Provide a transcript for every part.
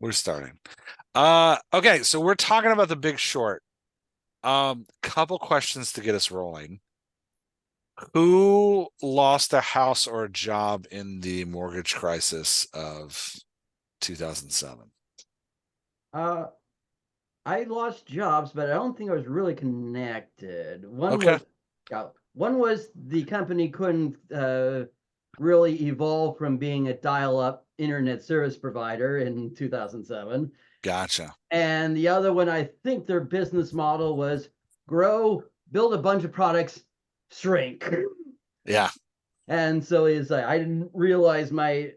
We're starting. Okay, so we're talking about The Big Short. Couple questions to get us rolling. Who lost a house or a job in the mortgage crisis of 2007? Uh, I lost jobs, but I don't think I was really connected. Okay, One was the company couldn't really evolve from being a dial-up internet service provider in 2007. gotcha. And the other one, I think their business model was grow, build a bunch of products, shrink. Yeah, And so it's like I didn't realize my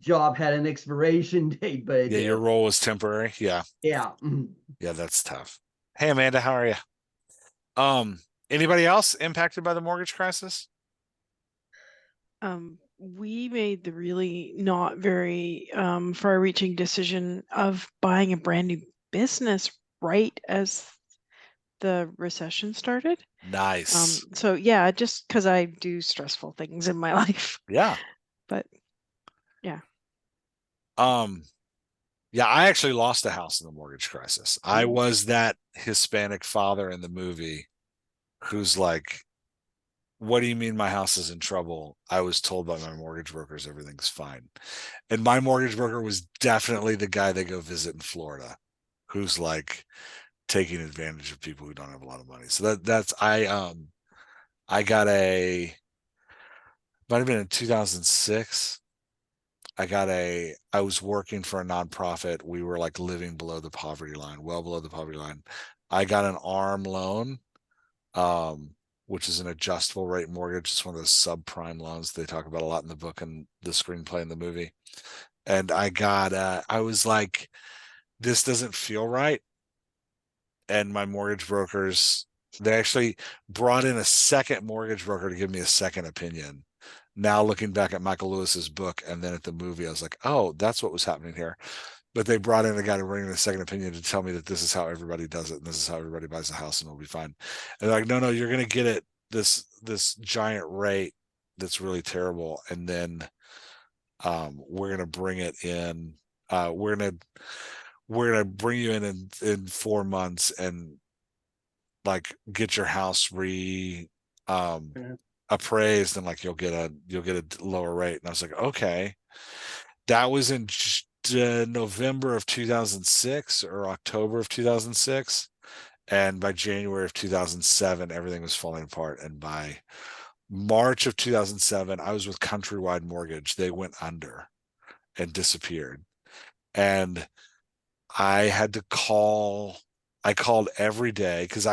job had an expiration date, but it yeah, your did. role was temporary. Yeah, Yeah. yeah, that's tough. Hey, Amanda, how are you? Um, Anybody else impacted by the mortgage crisis? We made the really not very far-reaching decision of buying a brand new business right as the recession started. Nice. So yeah, just because I do stressful things in my life. Yeah. But yeah. Um, yeah, I actually lost a house in the mortgage crisis. I was that Hispanic father in the movie who's like, what do you mean my house is in trouble? I was told by my mortgage brokers everything's fine. And my mortgage broker was definitely the guy they go visit in Florida, who's like taking advantage of people who don't have a lot of money. So that's I got a might have been in 2006. I was working for a nonprofit. We were like living below the poverty line, well below the poverty line. I got an ARM loan, um, which is an adjustable rate mortgage. It's one of those subprime loans they talk about a lot in the book and the screenplay in the movie. And I was like, this doesn't feel right. And my mortgage brokers, they actually brought in a second mortgage broker to give me a second opinion. Now looking back at Michael Lewis's book and then at the movie, I was like, oh, that's what was happening here. But they brought in a guy to bring in a second opinion to tell me that this is how everybody does it and this is how everybody buys a house and it'll be fine. And they're like, no, you're gonna get it this giant rate that's really terrible. And then we're gonna bring it in. We're gonna bring you in 4 months and like get your house um appraised and like you'll get a lower rate. And I was like, okay. That was in November of 2006 or October of 2006. And by January of 2007, everything was falling apart. And by March of 2007, I was with Countrywide Mortgage. They went under and disappeared. And I had to call. I called every day because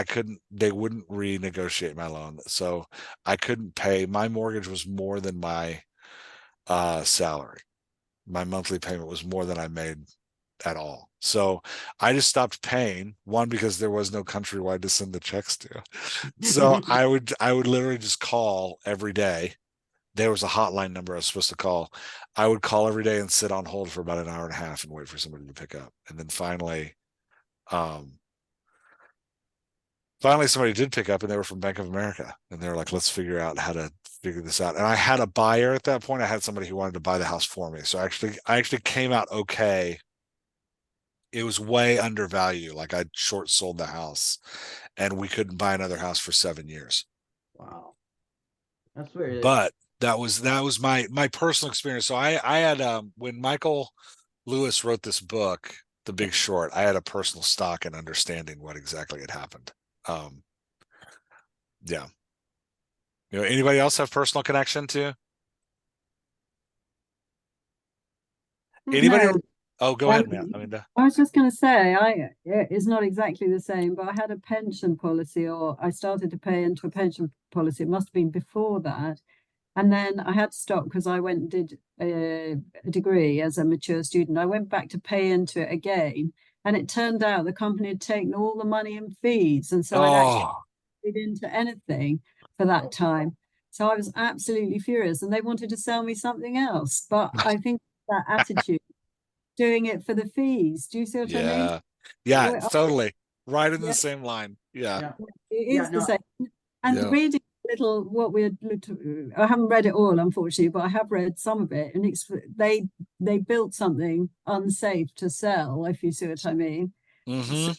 they wouldn't renegotiate my loan. So I couldn't pay. My mortgage was more than my salary. My monthly payment was more than I made at all. So I just stopped paying, one because there was no Countrywide to send the checks to. So I would literally just call every day. There was a hotline number I was supposed to call. I would call every day and sit on hold for about an hour and a half and wait for somebody to pick up. And then um, finally somebody did pick up and they were from Bank of America. And they were like, let's figure out how to figure this out. And I had a buyer at that point. I had somebody who wanted to buy the house for me. So I actually came out okay. It was way undervalued. Like I short sold the house and we couldn't buy another house for 7 years. Wow. That's weird. But that was my personal experience. So I had when Michael Lewis wrote this book, The Big Short, I had a personal stock in understanding what exactly had happened. Um, yeah. Anybody else have personal connection to anybody? No, Oh, go um, ahead, man. Amanda. I was just going to say, it's not exactly the same, but I had a pension policy, or I started to pay into a pension policy. It must have been before that. And then I had to stop because I went and did a degree as a mature student. I went back to pay into it again, and it turned out the company had taken all the money in fees. And so I'd actually Oh, paid into anything for that time. So I was absolutely furious, and they wanted to sell me something else. But I think that attitude, doing it for the fees. Do you see what I mean? yeah. Yeah, Well, totally. Right in the yeah, same line. Yeah. Yeah. it Yeah. is the No. same. And Yeah. reading little what we're I haven't read it all, unfortunately, but I have read some of it, and they built something unsafe to sell, if you see what I mean. Mm-hmm.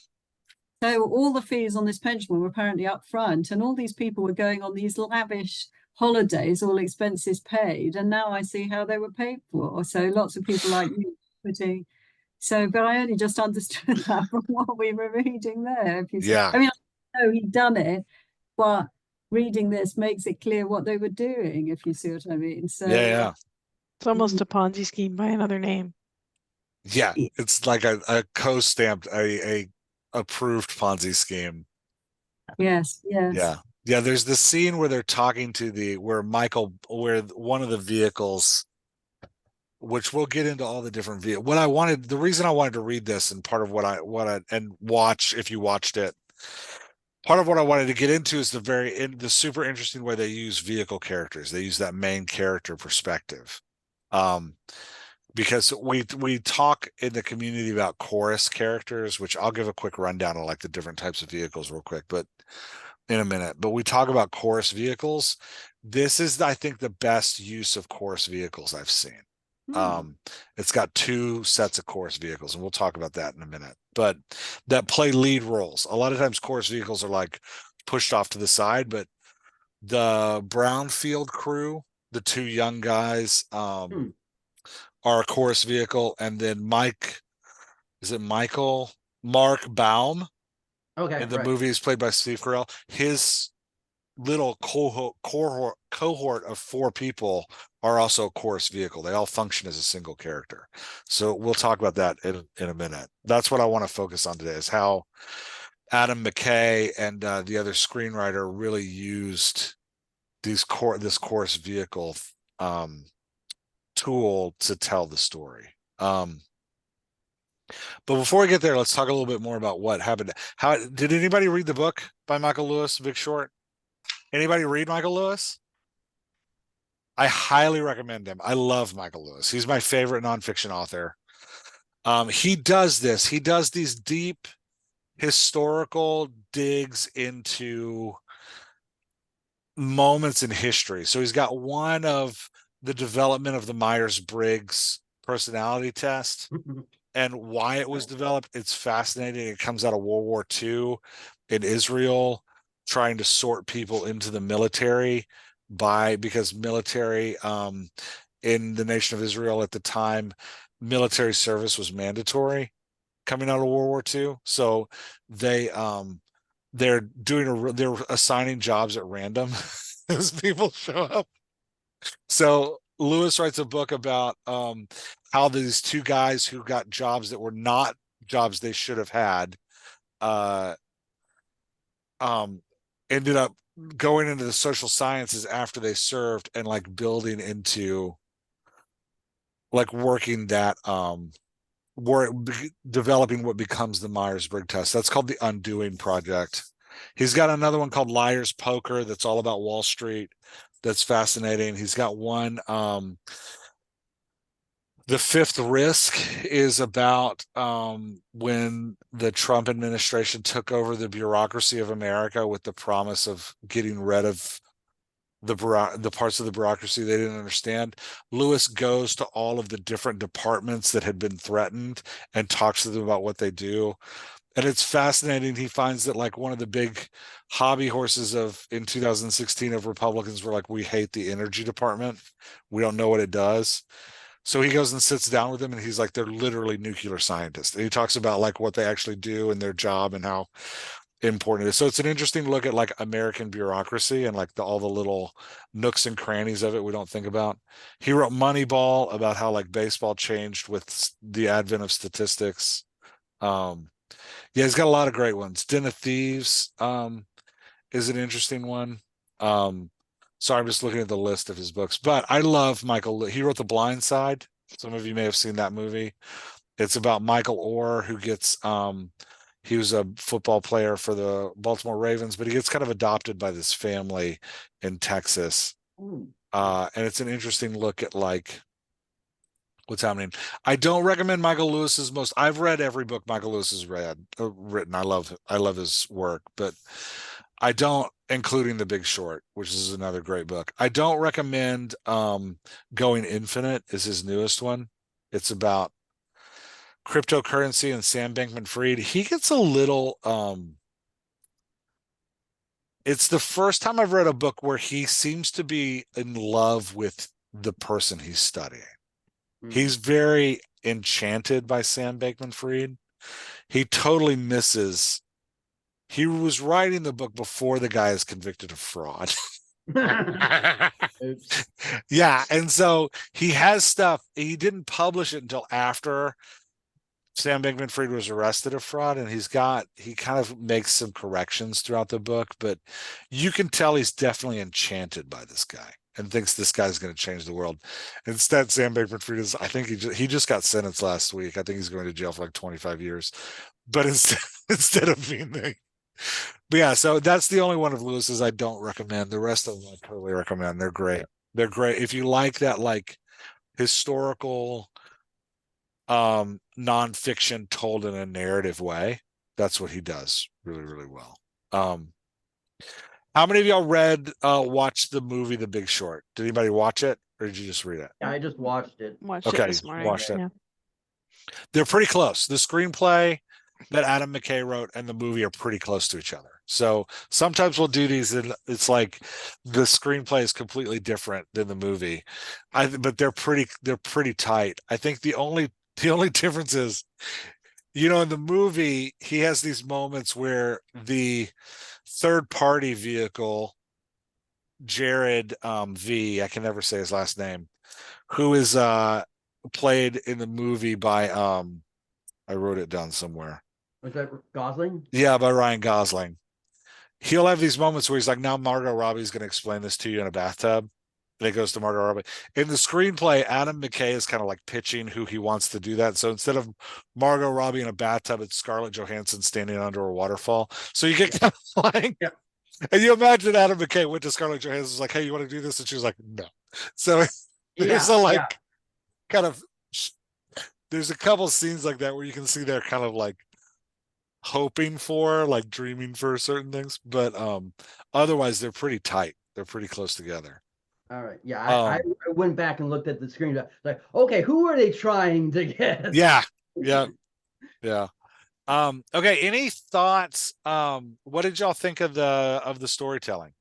So all the fees on this pension were apparently up front, and all these people were going on these lavish holidays, all expenses paid, and now I see how they were paid for. So lots of people like me putting. So, but I only just understood that from what we were reading there. If you see, Yeah. I mean, I know he'd done it, but reading this makes it clear what they were doing, if you see what I mean. So, Yeah. It's almost a Ponzi scheme by another name. Yeah. It's like a co-stamped, a approved Ponzi scheme. yes, yes. Yeah. Yeah. There's the scene where they're talking to where one of the vehicles, which we'll get into all the different vehicles. The reason I wanted to read this, and part of and watch, if you watched it, part of what I wanted to get into is the super interesting way they use vehicle characters. They use that main character perspective. Um, because we talk in the community about chorus characters, which I'll give a quick rundown of like the different types of vehicles real quick, but in a minute. But we talk about chorus vehicles. This is, I think, the best use of chorus vehicles I've seen. It's got two sets of chorus vehicles, and we'll talk about that in a minute. But that play lead roles. A lot of times chorus vehicles are like pushed off to the side, but the Brownfield crew, the two young guys, are a chorus vehicle, and then Mark Baum Okay, in the right. movie is played by Steve Carell. His little cohort of four people are also a chorus vehicle. They all function as a single character. So we'll talk about that in a minute. That's what I want to focus on today, is how Adam McKay and the other screenwriter really used this chorus vehicle tool to tell the story. But before we get there, let's talk a little bit more about what happened. How did anybody read the book by Michael Lewis, Big Short? Anybody read Michael Lewis? I highly recommend him. I love Michael Lewis. He's my favorite nonfiction author. He does this. He does these deep historical digs into moments in history. So he's got one of the development of the Myers-Briggs personality test and why it was developed. It's fascinating. It comes out of World War II in Israel, trying to sort people into the military because military in the nation of Israel at the time, military service was mandatory coming out of World War II. So they're assigning jobs at random as people show up. So Lewis writes a book about how these two guys who got jobs that were not jobs they should have had uh, ended up going into the social sciences after they served, and like building into like working that developing what becomes the Myers-Briggs test. That's called the Undoing Project. He's got another one called Liar's Poker that's all about Wall Street. That's fascinating. He's got one. The Fifth Risk is about when the Trump administration took over the bureaucracy of America with the promise of getting rid of the parts of the bureaucracy they didn't understand. Lewis goes to all of the different departments that had been threatened and talks to them about what they do. And it's fascinating. He finds that like one of the big hobby horses in 2016 of Republicans were like, we hate the energy department. We don't know what it does. So he goes and sits down with them, and he's like, they're literally nuclear scientists. And he talks about like what they actually do and their job and how important it is. So it's an interesting look at like American bureaucracy and like all the little nooks and crannies of it we don't think about. He wrote Moneyball about how like baseball changed with the advent of statistics. Yeah, he's got a lot of great ones. Den of Thieves is an interesting one. Sorry, I'm just looking at the list of his books, but I love Michael. He wrote The Blind Side. Some of you may have seen that movie. It's about Michael Orr, who gets he was a football player for the Baltimore Ravens, but he gets kind of adopted by this family in Texas. And it's an interesting look at like what's happening. I don't recommend Michael Lewis's most. I've read every book Michael Lewis has written. I love his work, but I don't including The Big Short, which is another great book. I don't recommend Going Infinite is his newest one. It's about cryptocurrency and Sam Bankman-Fried. He gets a little it's the first time I've read a book where he seems to be in love with the person he's studying. He's very enchanted by Sam Bankman-Fried. He totally misses. He was writing the book before the guy is convicted of fraud. Oops. Yeah, and so he has stuff. He didn't publish it until after Sam Bankman-Fried was arrested of fraud, and he kind of makes some corrections throughout the book, but you can tell he's definitely enchanted by this guy and thinks this guy's going to change the world. Instead, Sam Bankman-Fried is, I think he just got sentenced last week. I think he's going to jail for like 25 years. But instead of being there. But yeah, so that's the only one of Lewis's I don't recommend. The rest of them I totally recommend. They're great. They're great. If you like that like historical nonfiction told in a narrative way, that's what he does really, really well. How many of y'all watched the movie The Big Short? Did anybody watch it, or did you just read it? Yeah, I just watched it. Watched Okay, it this morning. watched it. Yeah. They're pretty close. The screenplay that Adam McKay wrote and the movie are pretty close to each other. So sometimes we'll do these and it's like the screenplay is completely different than the movie. But they're pretty tight. I think the only difference is, in the movie, he has these moments where the third party vehicle, Jared V, I can never say his last name, who is played in the movie by I wrote it down somewhere. Was that Gosling? Yeah, by Ryan Gosling. He'll have these moments where he's like, now Margot Robbie's going to explain this to you in a bathtub. And it goes to Margot Robbie. In the screenplay, Adam McKay is kind of like pitching who he wants to do that. So instead of Margot Robbie in a bathtub, it's Scarlett Johansson standing under a waterfall. So you get kind of like, Yeah. And you imagine Adam McKay went to Scarlett Johansson, was like, hey, you want to do this? And she was like, no. So there's kind of, there's a couple scenes like that where you can see they're kind of like hoping for, like dreaming for certain things, but otherwise they're pretty tight. They're pretty close together. All right. Yeah, I went back and looked at the screen. Like, okay, who are they trying to get? Yeah. Okay. Any thoughts? What did y'all think of the storytelling?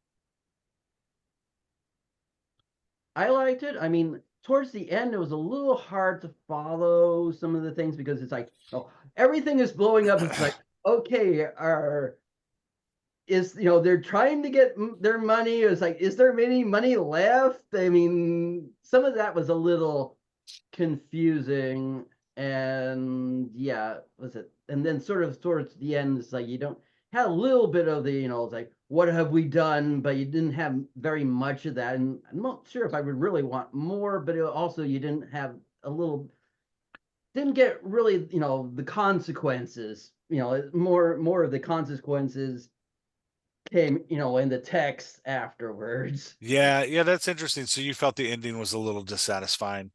I liked it. I mean, towards the end, it was a little hard to follow some of the things because it's like, everything is blowing up. It's like, okay, they're trying to get their money. It's like, is there any money left? I mean, some of that was a little confusing, and yeah, was it? And then sort of towards the end, it's like you don't had a little bit of the, it's like, what have we done? But you didn't have very much of that, and I'm not sure if I would really want more. But also, you didn't have didn't get really, the consequences. More of the consequences came, in the text afterwards. Yeah, that's interesting. So you felt the ending was a little dissatisfying.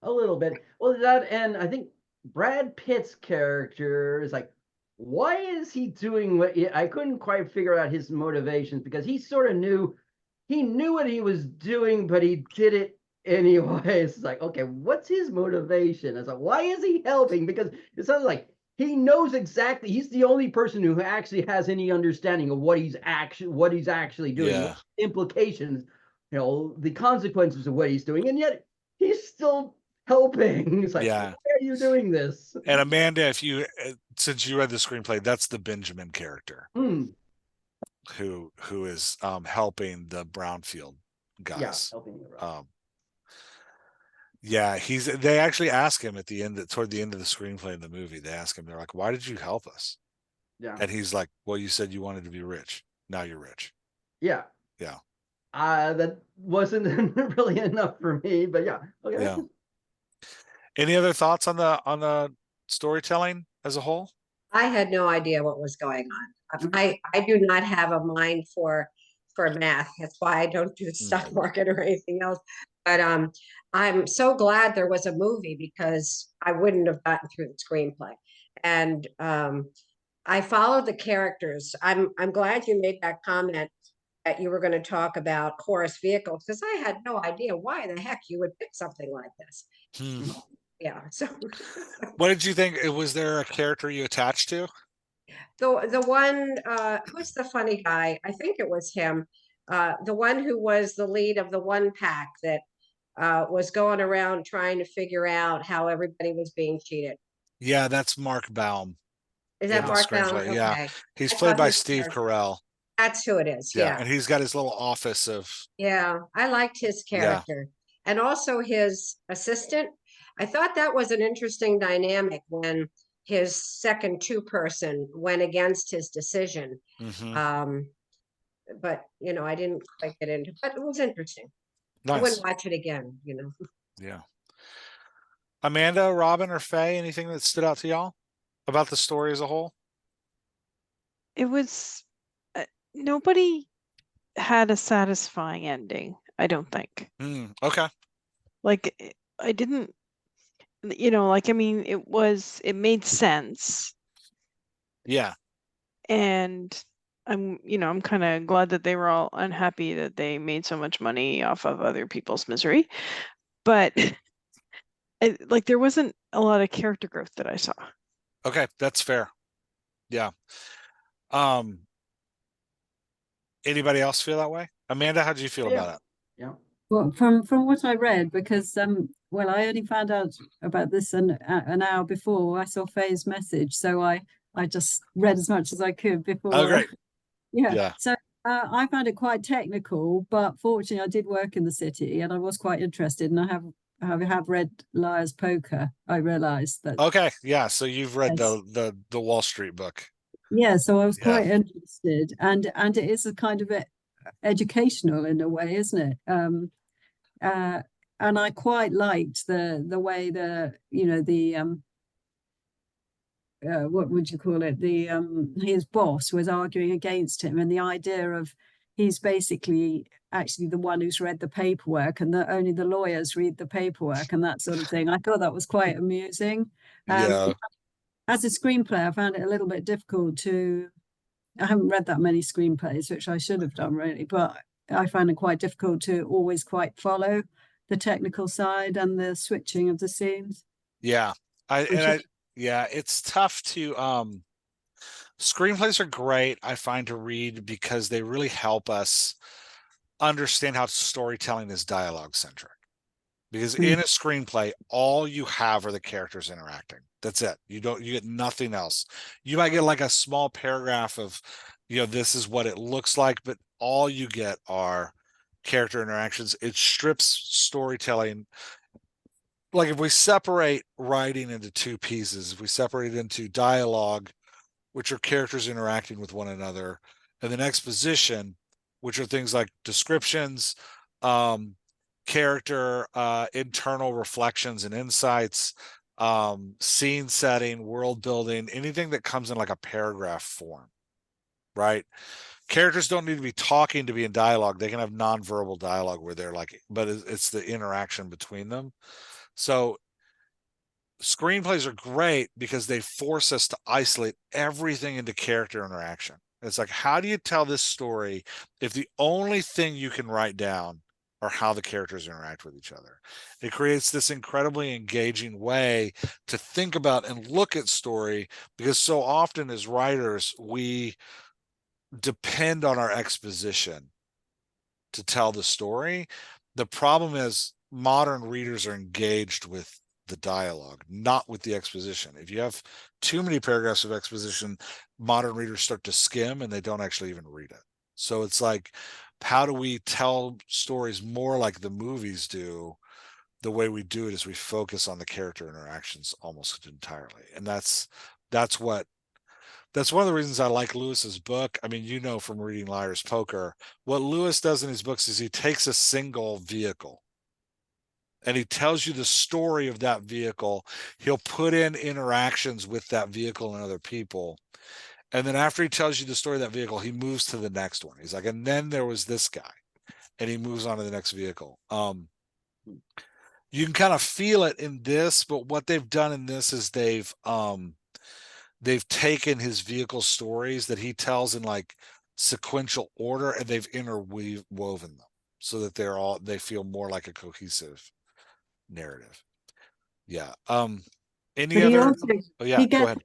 A little bit. Well, that, and I think Brad Pitt's character is like, why is he doing what I couldn't quite figure out his motivations, because he sort of knew what he was doing, but he did it anyways. It's like, okay, what's his motivation? It's like, why is he helping? Because it sounds like he knows exactly. He's the only person who actually has any understanding of what he's actually doing, Yeah. implications, the consequences of what he's doing, and yet he's still helping. It's like, Yeah. why are you doing this? And Amanda, since you read the screenplay, that's the Benjamin character who is helping the Brownfield guys. Yeah, helping the Yeah, they actually ask him toward the end of the screenplay in the movie, they ask him, they're like, why did you help us? Yeah. And he's like, well, you said you wanted to be rich. Now you're rich. Yeah. Yeah. That wasn't really enough for me, but yeah. Okay. Yeah. Any other thoughts on the storytelling as a whole? I had no idea what was going on. I do not have a mind for math. That's why I don't do stock market or anything else. But I'm so glad there was a movie, because I wouldn't have gotten through the screenplay. And I followed the characters. I'm glad you made that comment that you were going to talk about chorus vehicles, because I had no idea why the heck you would pick something like this. Yeah. So What did you think? Was there a character you attached to? the one who's the funny guy? I think it was him. The one who was the lead of the one pack that was going around trying to figure out how everybody was being cheated. Yeah, that's Mark Baum Is in that the Mark Bound? screenplay. Yeah, Okay. he's I played thought by his Steve character. Carell. That's who it is. Yeah, Yeah. and he's got his little office of. Yeah. I liked his Yeah. character and also his assistant. I thought that was an interesting dynamic when his second two person went against his decision. Mhm. But I didn't quite get into, but it was interesting. I Nice. wouldn't watch it again. Yeah. Amanda, Robin, or Faye, anything that stood out to y'all about the story as a whole? It was nobody had a satisfying ending, I don't think. Okay. Like I didn't, like, I mean, it made sense. Yeah. And I'm kind of glad that they were all unhappy that they made so much money off of other people's misery. But like there wasn't a lot of character growth that I saw. Okay, that's fair. Yeah. Anybody else feel that way? Amanda, how did you feel about it? Yeah. Well, from what I read, because well, I only found out about this an hour before I saw Faye's message, so I just read as much as I could before. Oh, great. Yeah. Yeah. So I found it quite technical, but fortunately, I did work in the city, and I was quite interested, and I have read Liar's Poker. I realized that. Okay. Yeah. So you've read Yes. the Wall Street book. Yeah, so I was Yeah. quite interested, and it is a kind of educational in a way, isn't it? And I quite liked the way the what would you call it, the his boss was arguing against him, and the idea of he's basically actually the one who's read the paperwork, and that only the lawyers read the paperwork and that sort of thing. I thought that was quite amusing. Yeah. As a screenplay, I found it a little bit difficult to. I haven't read that many screenplays, which I should have done really, but I find it quite difficult to always quite follow the technical side and the switching of the scenes. Yeah. Yeah, it's tough to screenplays are great, I find, to read because they really help us understand how storytelling is dialogue centric. Because in a screenplay, all you have are the characters interacting. That's it. You get nothing else. You might get like a small paragraph of, this is what it looks like, but all you get are character interactions. It strips storytelling. Like if we separate writing into two pieces, if we separate it into dialogue, which are characters interacting with one another, and then exposition, which are things like descriptions, character, internal reflections and insights, scene setting, world building, anything that comes in like a paragraph form, right? Characters don't need to be talking to be in dialogue. They can have nonverbal dialogue where they're like, but it's the interaction between them. So screenplays are great because they force us to isolate everything into character interaction. It's like, how do you tell this story if the only thing you can write down are how the characters interact with each other? It creates this incredibly engaging way to think about and look at story, because so often as writers, we depend on our exposition to tell the story. The problem is modern readers are engaged with the dialogue, not with the exposition. If you have too many paragraphs of exposition, modern readers start to skim and they don't actually even read it. So it's like, how do we tell stories more like the movies do? The way we do it is we focus on the character interactions almost entirely. And that's one of the reasons I like Lewis's book. I mean, from reading Liar's Poker, what Lewis does in his books is he takes a single vehicle and he tells you the story of that vehicle. He'll put in interactions with that vehicle and other people. And then after he tells you the story of that vehicle, he moves to the next one. He's like, and then there was this guy, and he moves on to the next vehicle. You can kind of feel it in this, but what they've done in this is they've taken his vehicle stories that he tells in like sequential order, and they've interwoven them so that they feel more like a cohesive narrative. Yeah. Any But he other? also Oh yeah, go ahead.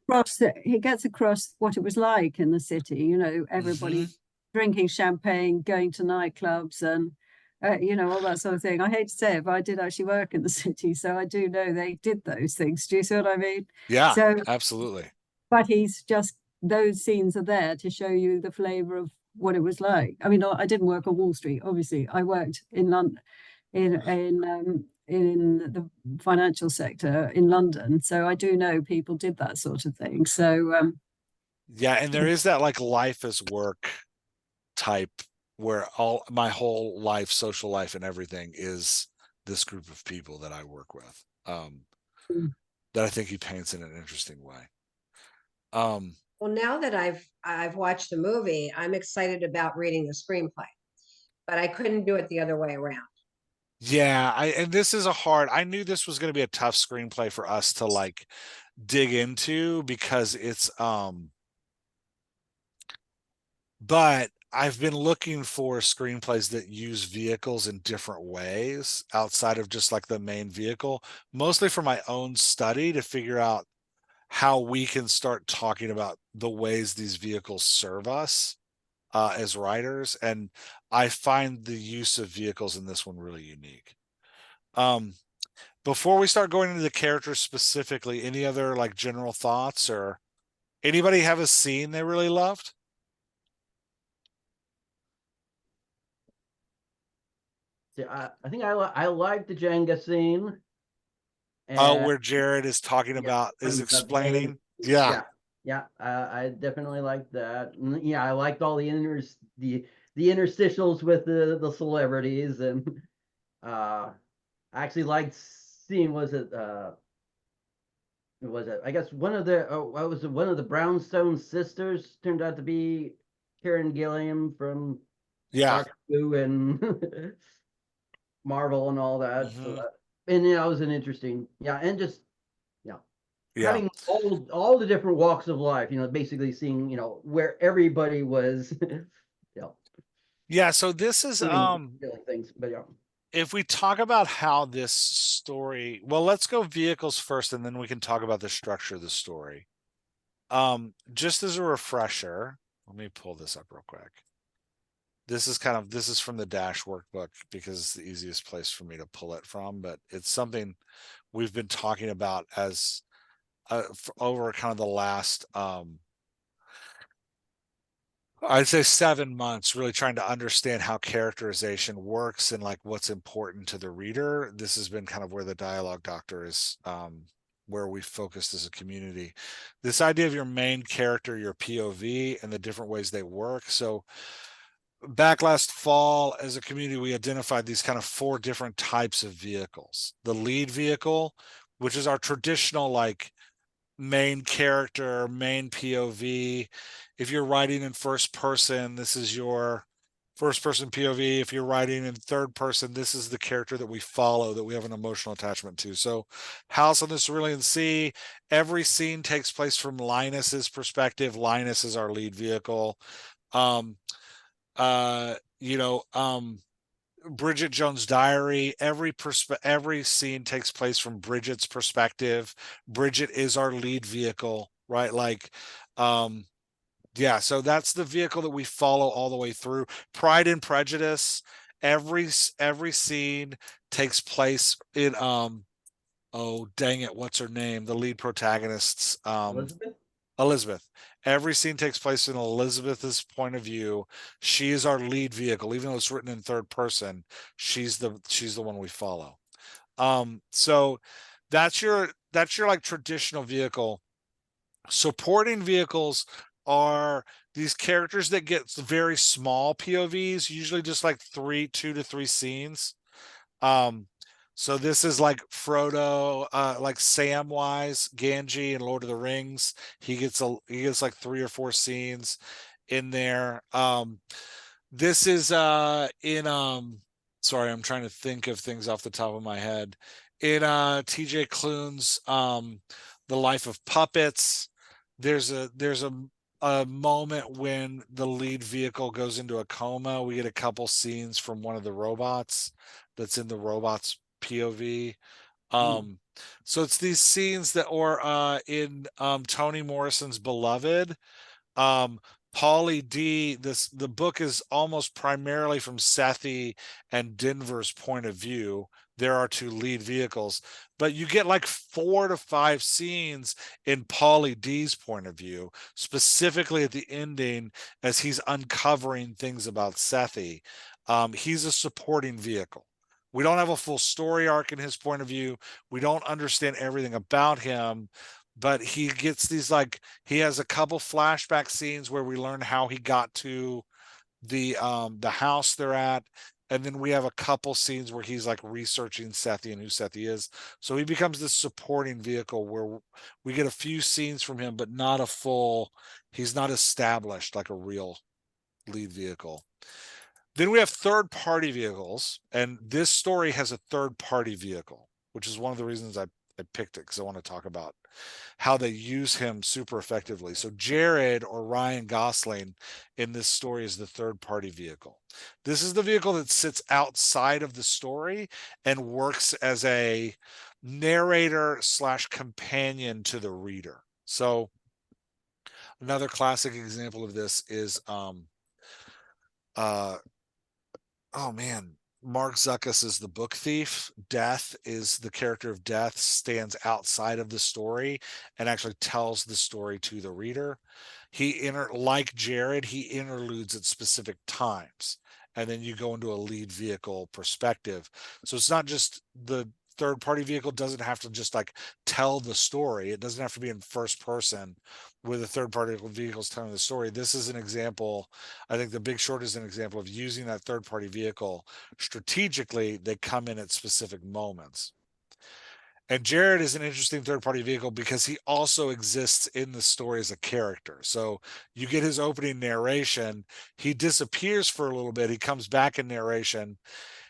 he gets across what it was like in the city. You know, everybody drinking champagne, going to nightclubs, and you know, all that sort of thing. I hate to say it, but I did actually work in the city, so I do know they did those things. Do you see what I mean? Yeah, So, absolutely. but he's just those scenes are there to show you the flavor of what it was like. I mean, I didn't work on Wall Street, obviously. I worked in London, in the financial sector in London, so I do know people did that sort of thing. So yeah, and there is that like life as work type where all my whole life, social life, and everything is this group of people that I work with. That I think he paints in an interesting way. Well, now that I've watched the movie, I'm excited about reading the screenplay, but I couldn't do it the other way around. Yeah, and this is I knew this was going to be a tough screenplay for us to like dig into because it's but I've been looking for screenplays that use vehicles in different ways outside of just like the main vehicle, mostly for my own study to figure out how we can start talking about the ways these vehicles serve us as writers. And I find the use of vehicles in this one really unique. Before we start going into the characters specifically, any other like general thoughts, or anybody have a scene they really loved? See, I think I like the Jenga scene. Oh, And where Jared is talking yeah, about, is the game. explaining. Yeah. Yeah, I definitely like that. And, yeah, I liked all the interstitials with the celebrities, and I actually liked seeing was it I guess one of the what was it, one of the Brownstone sisters turned out to be Karen Gilliam from Yeah. Doctor Who and Marvel and all that. So Mhm. and yeah, it was an interesting, yeah, and just yeah, Yeah. having all the different walks of life, basically seeing, where everybody was, Yeah. So this is, feeling things. But yeah, if we talk about how this story, well, let's go vehicles first, and then we can talk about the structure of the story. Just as a refresher, let me pull this up real quick. This is from the Dash workbook because it's the easiest place for me to pull it from, but it's something we've been talking about as over kind of the last I'd say 7 months, really trying to understand how characterization works and like what's important to the reader. This has been kind of where the Dialogue Doctor is, where we focused as a community. This idea of your main character, your POV, and the different ways they work. So back last fall, as a community, we identified these kind of 4 different types of vehicles. The lead vehicle, which is our traditional like main character, main POV. If you're writing in first person, this is your first person POV. If you're writing in third person, this is the character that we follow, that we have an emotional attachment to. So House on the Cerulean Sea, every scene takes place from Linus's perspective. Linus is our lead vehicle. Um, uh, you know, um, Bridget Jones' Diary, every scene takes place from Bridget's perspective. Bridget is our lead vehicle, right? Like, um, yeah, so that's the vehicle that we follow all the way through. Pride and Prejudice, every scene takes place in oh dang it, what's her name? The lead protagonist's Elizabeth. Elizabeth. Every scene takes place in Elizabeth's point of view. She is our lead vehicle, even though it's written in third person. She's the one we follow. So that's your like traditional vehicle. Supporting vehicles are these characters that get very small POVs, usually just like 2 to 3 scenes. Um, so this is like Frodo, like Samwise Gamgee in Lord of the Rings. He gets like 3 or 4 scenes in there. This is in sorry, I'm trying to think of things off the top of my head. In TJ Klune's The Life of Puppets, there's a a moment when the lead vehicle goes into a coma. We get a couple scenes from one of the robots that's in the robot's POV. So it's these scenes that, or in Toni Morrison's Beloved, um, Pauly D, the book is almost primarily from Sethi and Denver's point of view. There are two lead vehicles, but you get like 4 to 5 scenes in Pauly D's point of view, specifically at the ending as he's uncovering things about Sethi. He's a supporting vehicle. We don't have a full story arc in his point of view. We don't understand everything about him, but he gets these, like, he has a couple flashback scenes where we learn how he got to the house they're at, and then we have a couple scenes where he's like researching Sethi and who Sethi is. So he becomes this supporting vehicle where we get a few scenes from him, but not a full, he's not established like a real lead vehicle. Then we have third party vehicles, and this story has a third party vehicle, which is one of the reasons I picked it, because I want to talk about how they use him super effectively. So Jared, or Ryan Gosling, in this story is the third party vehicle. This is the vehicle that sits outside of the story and works as a narrator slash companion to the reader. So another classic example of this is oh man, Mark Zuckus is the book thief. Death is the character of Death, stands outside of the story and actually tells the story to the reader. Like Jared, he interludes at specific times, and then you go into a lead vehicle perspective. So it's not just the third party vehicle doesn't have to just like tell the story. It doesn't have to be in first person with a third party vehicles telling the story. This is an example. I think The Big Short is an example of using that third party vehicle strategically. They come in at specific moments. And Jared is an interesting third party vehicle because he also exists in the story as a character. So you get his opening narration. He disappears for a little bit. He comes back in narration.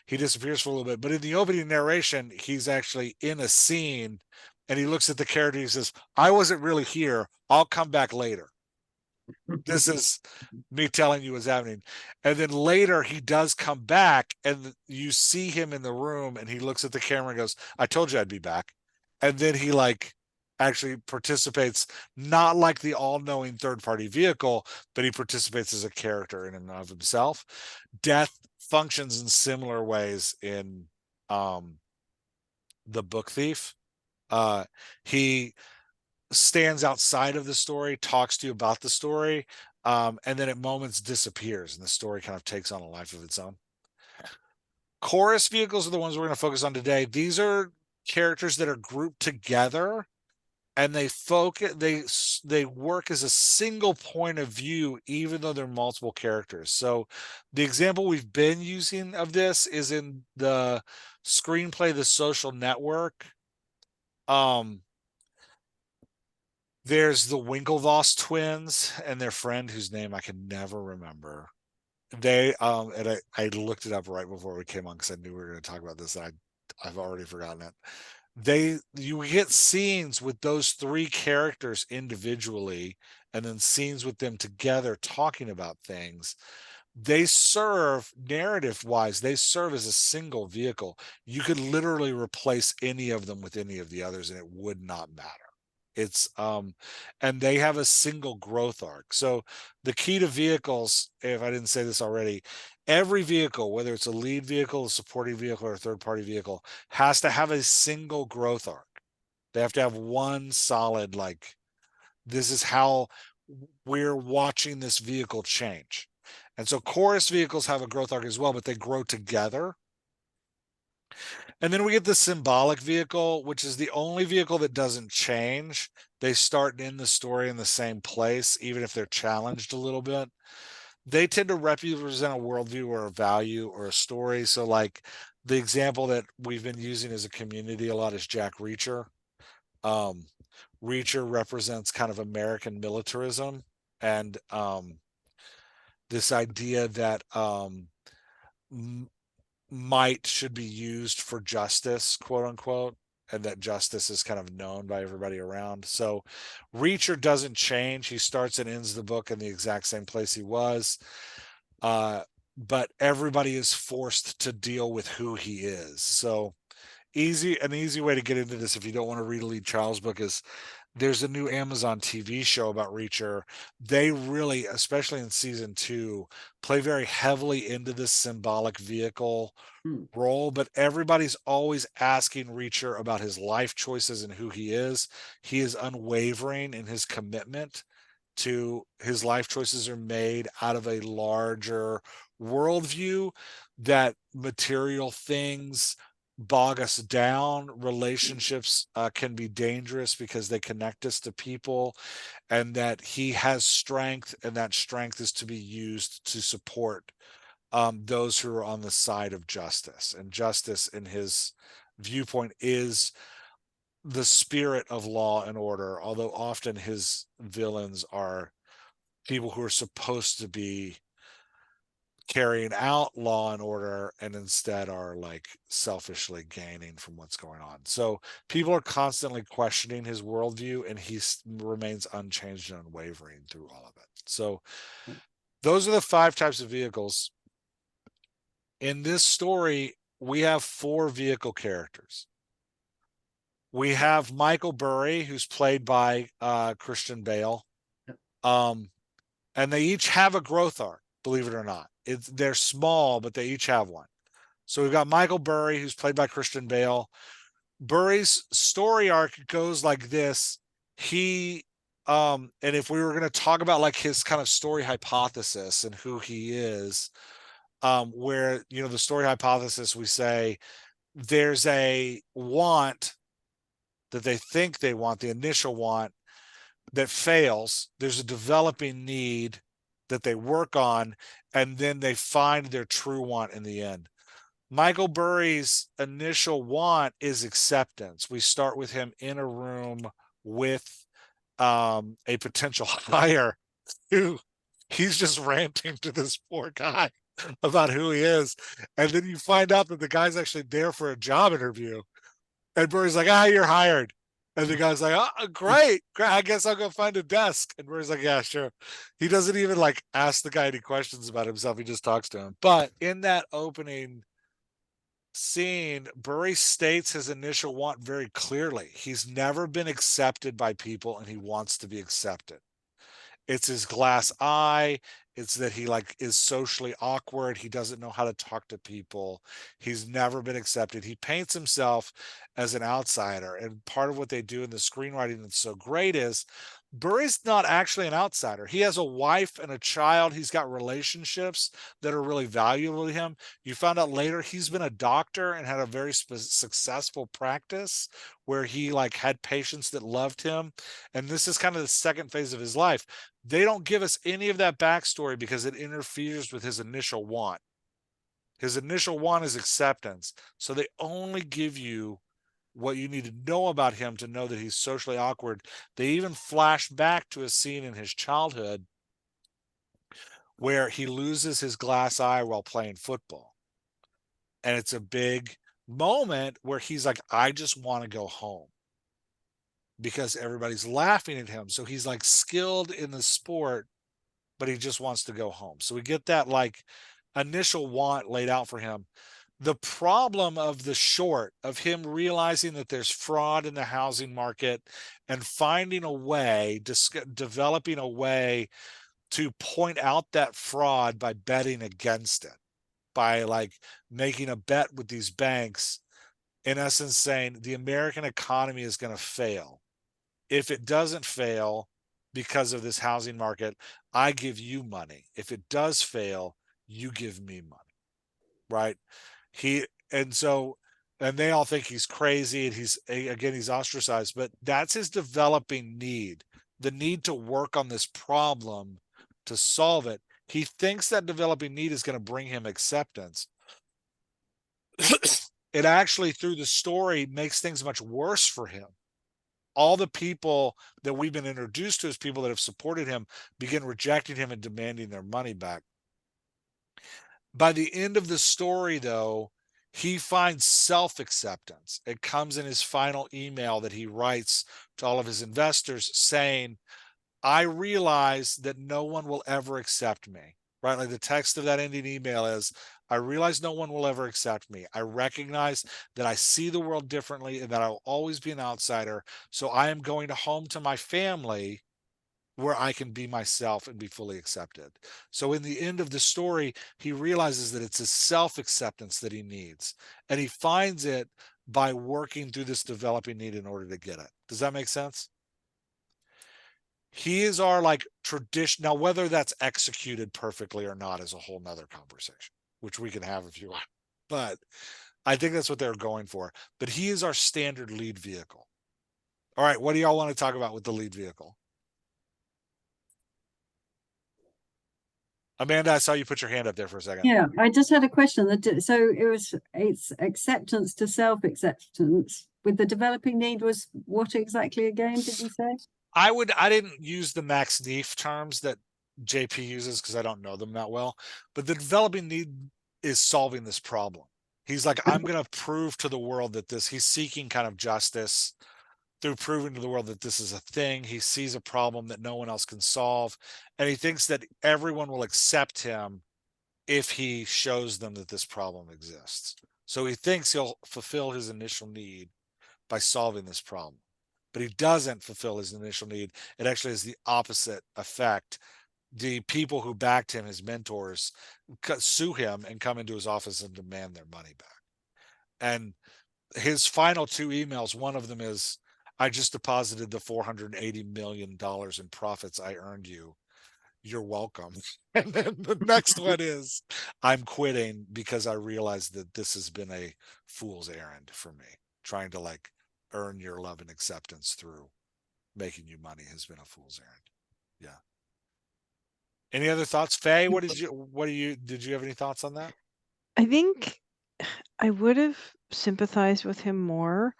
He disappears for a little bit. But in the opening narration, he's actually in a scene and he looks at the character. He says, I wasn't really here. I'll come back later. This is me telling you what's happening. And then later he does come back and you see him in the room and he looks at the camera and goes, I told you I'd be back. And then he like actually participates, not like the all-knowing third-party vehicle, but he participates as a character in and of himself. Death functions in similar ways in The Book Thief. He stands outside of the story, talks to you about the story, and then at moments disappears, and the story kind of takes on a life of its own. Chorus vehicles are the ones we're going to focus on today. These are characters that are grouped together, and they work as a single point of view, even though they're multiple characters. So the example we've been using of this is in the screenplay The Social Network. There's the Winklevoss twins and their friend whose name I can never remember. They and I looked it up right before we came on because I knew we were going to talk about this. And I've already forgotten it. You get scenes with those three characters individually, and then scenes with them together talking about things. They serve, narrative wise, they serve as a single vehicle. You could literally replace any of them with any of the others and it would not matter. It's and they have a single growth arc. So the key to vehicles, if I didn't say this already, every vehicle, whether it's a lead vehicle, a supporting vehicle, or a third party vehicle, has to have a single growth arc. They have to have one solid, like, this is how we're watching this vehicle change. And so chorus vehicles have a growth arc as well, but they grow together. And then we get the symbolic vehicle, which is the only vehicle that doesn't change. They start and end the story in the same place, even if they're challenged a little bit. They tend to represent a worldview or a value or a story. So like the example that we've been using as a community a lot is Jack Reacher. Reacher represents kind of American militarism and this idea that might should be used for justice, quote unquote. and that justice is kind of known by everybody around. So Reacher doesn't change. He starts and ends the book in the exact same place he was. But everybody is forced to deal with who he is. So an easy way to get into this if you don't want to read a Lee Charles book is there's a new Amazon TV show about Reacher. They really, especially in season 2, play very heavily into this symbolic vehicle role, but everybody's always asking Reacher about his life choices and who he is. He is unwavering in his commitment to his life choices are made out of a larger worldview, that material things bog us down. Relationships can be dangerous because they connect us to people, and that he has strength, and that strength is to be used to support those who are on the side of justice. And justice, in his viewpoint, is the spirit of law and order, although often his villains are people who are supposed to be carrying out law and order and instead are like selfishly gaining from what's going on. So people are constantly questioning his worldview, and he remains unchanged and unwavering through all of it. So those are the 5 types of vehicles. In this story, we have 4 vehicle characters. We have Michael Burry, who's played by Christian Bale. And they each have a growth arc, believe it or not. They're small, but they each have one. So we've got Michael Burry, who's played by Christian Bale. Burry's story arc goes like this. And if we were going to talk about like his kind of story hypothesis and who he is, where, the story hypothesis, we say there's a want that they think they want, the initial want, that fails. There's a developing need that they work on, and then they find their true want in the end. Michael Burry's initial want is acceptance. We start with him in a room with a potential hire who he's just ranting to this poor guy about who he is. And then you find out that the guy's actually there for a job interview. And Burry's like, you're hired. And the guy's like, great. I guess I'll go find a desk. And Burry's like, yeah, sure. He doesn't even like ask the guy any questions about himself. He just talks to him. But in that opening scene, Burry states his initial want very clearly. He's never been accepted by people, and he wants to be accepted. It's his glass eye. It's that he like is socially awkward. He doesn't know how to talk to people. He's never been accepted. He paints himself as an outsider. And part of what they do in the screenwriting that's so great is Burry's not actually an outsider. He has a wife and a child. He's got relationships that are really valuable to him. You found out later he's been a doctor and had a very successful practice where he like had patients that loved him. And this is kind of the second phase of his life. They don't give us any of that backstory because it interferes with his initial want. His initial want is acceptance. So they only give you what you need to know about him to know that he's socially awkward. They even flash back to a scene in his childhood where he loses his glass eye while playing football. And it's a big moment where he's like, I just want to go home because everybody's laughing at him. So he's like skilled in the sport, but he just wants to go home. So we get that like initial want laid out for him. The problem of the short, of him realizing that there's fraud in the housing market and finding a way, developing a way to point out that fraud by betting against it, by like making a bet with these banks, in essence saying the American economy is going to fail. If it doesn't fail because of this housing market, I give you money. If it does fail, you give me money, right? And they all think he's crazy, and he's ostracized, but that's his developing need, the need to work on this problem to solve it. He thinks that developing need is going to bring him acceptance. It actually, through the story, makes things much worse for him. All the people that we've been introduced to as people that have supported him begin rejecting him and demanding their money back. By the end of the story, though, He finds self-acceptance. It comes in his final email that he writes to all of his investors saying, I realize that no one will ever accept me, right? Like the text of that ending email is, I realize no one will ever accept me. I recognize that I see the world differently and that I'll always be an outsider. So I am going home to my family where I can be myself and be fully accepted. So in the end of the story, he realizes that it's his self-acceptance that he needs. And he finds it by working through this developing need in order to get it. Does that make sense? He is our like tradition. Now, whether that's executed perfectly or not is a whole nother conversation, which we can have if you want. But I think that's what they're going for. But he is our standard lead vehicle. All right, what do y'all want to talk about with the lead vehicle? Amanda, I saw you put your hand up there for a second. Yeah, I just had a question. So it's acceptance to self-acceptance with the developing need was what exactly again, did you say? I didn't use the Max Neef terms that JP uses because I don't know them that well, but the developing need is solving this problem. He's like, I'm going to prove to the world that he's seeking kind of justice through proving to the world that this is a thing. He sees a problem that no one else can solve. And he thinks that everyone will accept him if he shows them that this problem exists. So he thinks he'll fulfill his initial need by solving this problem. But he doesn't fulfill his initial need. It actually has the opposite effect. The people who backed him, his mentors, sue him and come into his office and demand their money back. And his final two emails, one of them is, I just deposited the $480 million in profits I earned you. You're welcome. And then the next one is, I'm quitting because I realized that this has been a fool's errand for me. Trying to like earn your love and acceptance through making you money has been a fool's errand. Yeah. Any other thoughts, Faye? Did you have any thoughts on that? I think I would have sympathized with him more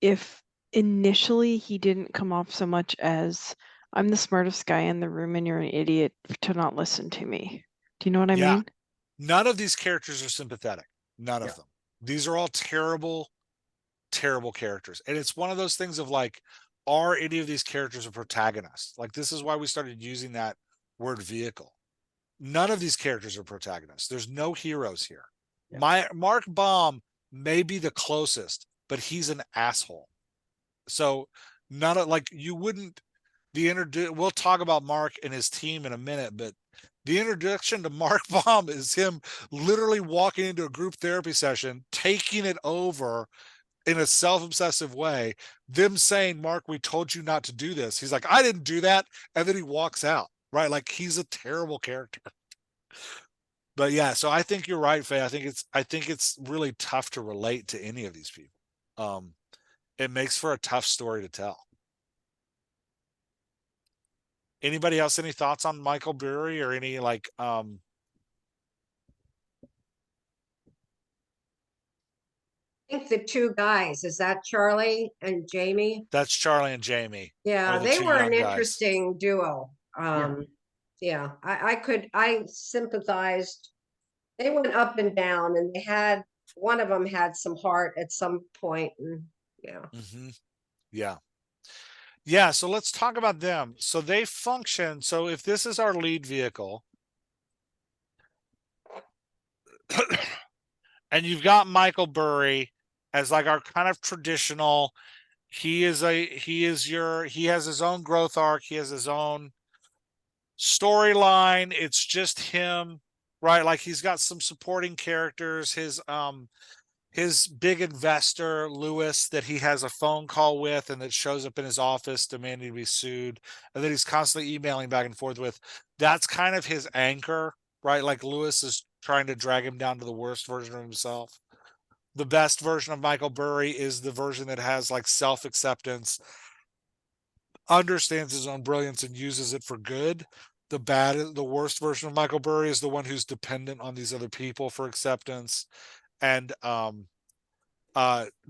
if initially he didn't come off so much as I'm the smartest guy in the room and you're an idiot to not listen to me. Do you know what I Yeah. mean? None of these characters are sympathetic. None Yeah. of them. These are all terrible, terrible characters. And it's one of those things of like, are any of these characters a protagonist? Like, this is why we started using that word vehicle. None of these characters are protagonists. There's no heroes here. Yeah. Mark Baum may be the closest, but he's an asshole. So none of like you wouldn't we'll talk about Mark and his team in a minute, but the introduction to Mark Baum is him literally walking into a group therapy session, taking it over in a self-obsessive way, them saying, Mark, we told you not to do this. He's like, I didn't do that. And then he walks out, right? Like he's a terrible character. But yeah, so I think you're right, Faye. I think it's really tough to relate to any of these people. It makes for a tough story to tell. Anybody else any thoughts on Michael Burry or any like I think the two guys, is that Charlie and Jamie? that's Charlie and Jamie are Yeah, the they two were an young guys. interesting duo. Yeah, I sympathized. They went up and down, and one of them had some heart at some point, and yeah. Mm-hmm. Yeah. Yeah, so let's talk about them. So they function. So if this is our lead vehicle, and you've got Michael Burry as like our kind of traditional, he has his own growth arc, he has his own storyline. It's just him, right? Like he's got some supporting characters. His big investor, Lewis, that he has a phone call with and that shows up in his office demanding to be sued, and that he's constantly emailing back and forth with. That's kind of his anchor, right? Like Lewis is trying to drag him down to the worst version of himself. The best version of Michael Burry is the version that has like self-acceptance, understands his own brilliance and uses it for good. The worst version of Michael Burry is the one who's dependent on these other people for acceptance and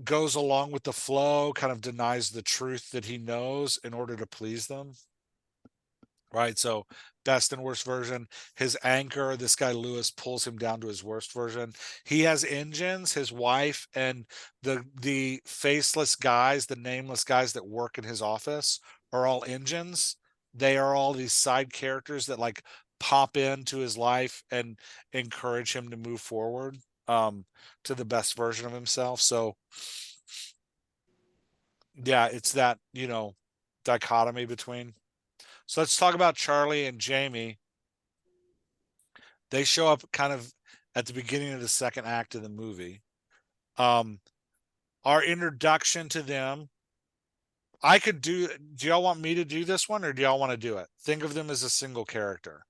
goes along with the flow, kind of denies the truth that he knows in order to please them. right? So best and worst version. His anchor, this guy Lewis, pulls him down to his worst version. He has engines. His wife and the faceless guys, the nameless guys that work in his office are all engines. They are all these side characters that like pop into his life and encourage him to move forward to the best version of himself. So yeah, it's that, dichotomy between. So let's talk about Charlie and Jamie. They show up kind of at the beginning of the second act of the movie. Um, our introduction to them, do y'all want me to do this one or do y'all want to do it? Think of them as a single character.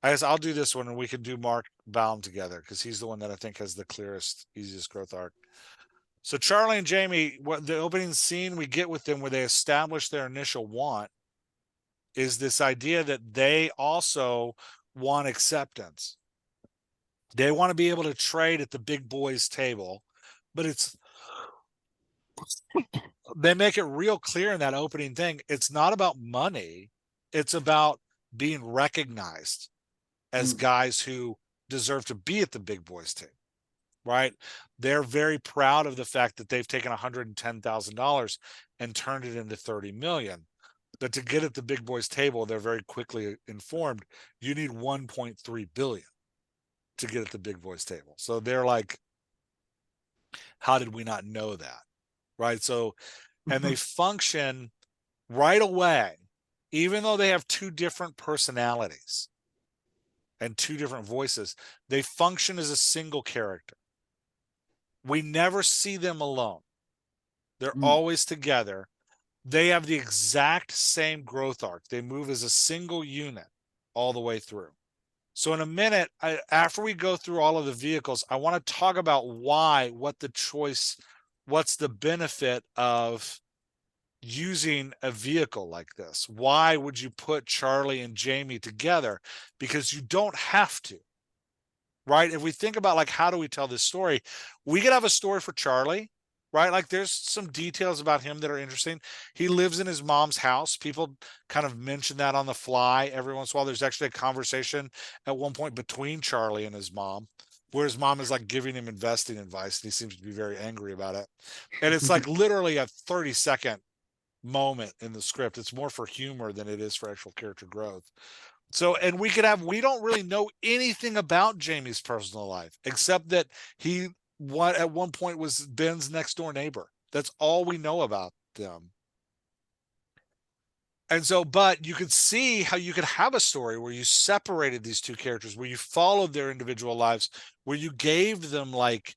I guess I'll do this one and we can do Mark Baum together because he's the one that I think has the clearest, easiest growth arc. So Charlie and Jamie, what the opening scene we get with them where they establish their initial want is this idea that they also want acceptance. They want to be able to trade at the big boys table, but they make it real clear in that opening thing. It's not about money. It's about being recognized as guys who deserve to be at the big boys table, right? They're very proud of the fact that they've taken $110,000 and turned it into 30 million. But to get at the big boys table, they're very quickly informed you need 1.3 billion to get at the big boys table. So they're like, how did we not know that? Right. So, and they function right away, even though they have two different personalities and two different voices, they function as a single character. We never see them alone. They're always together. They have the exact same growth arc. They move as a single unit all the way through. So in a minute, after we go through all of the vehicles, I want to talk about what's the benefit of using a vehicle like this? Why would you put Charlie and Jamie together? Because you don't have to, right? If we think about like, how do we tell this story? We could have a story for Charlie, right? Like there's some details about him that are interesting. He lives in his mom's house. People kind of mention that on the fly every once in a while. There's actually a conversation at one point between Charlie and his mom, where his mom is like giving him investing advice. And he seems to be very angry about it. And it's like literally a 30-second moment in the script. It's more for humor than it is for actual character growth. So, and we don't really know anything about Jamie's personal life, except that he at one point was Ben's next door neighbor. That's all we know about them. And so, but you could see how you could have a story where you separated these two characters, where you followed their individual lives, where you gave them like,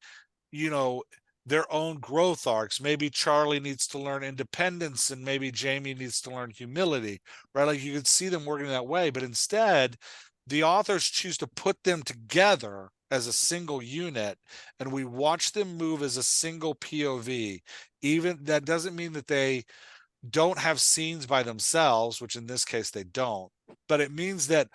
their own growth arcs. Maybe Charlie needs to learn independence and maybe Jamie needs to learn humility, right? Like you could see them working that way, but instead the authors choose to put them together as a single unit and we watch them move as a single POV. Even that doesn't mean that they don't have scenes by themselves, which in this case they don't, but it means that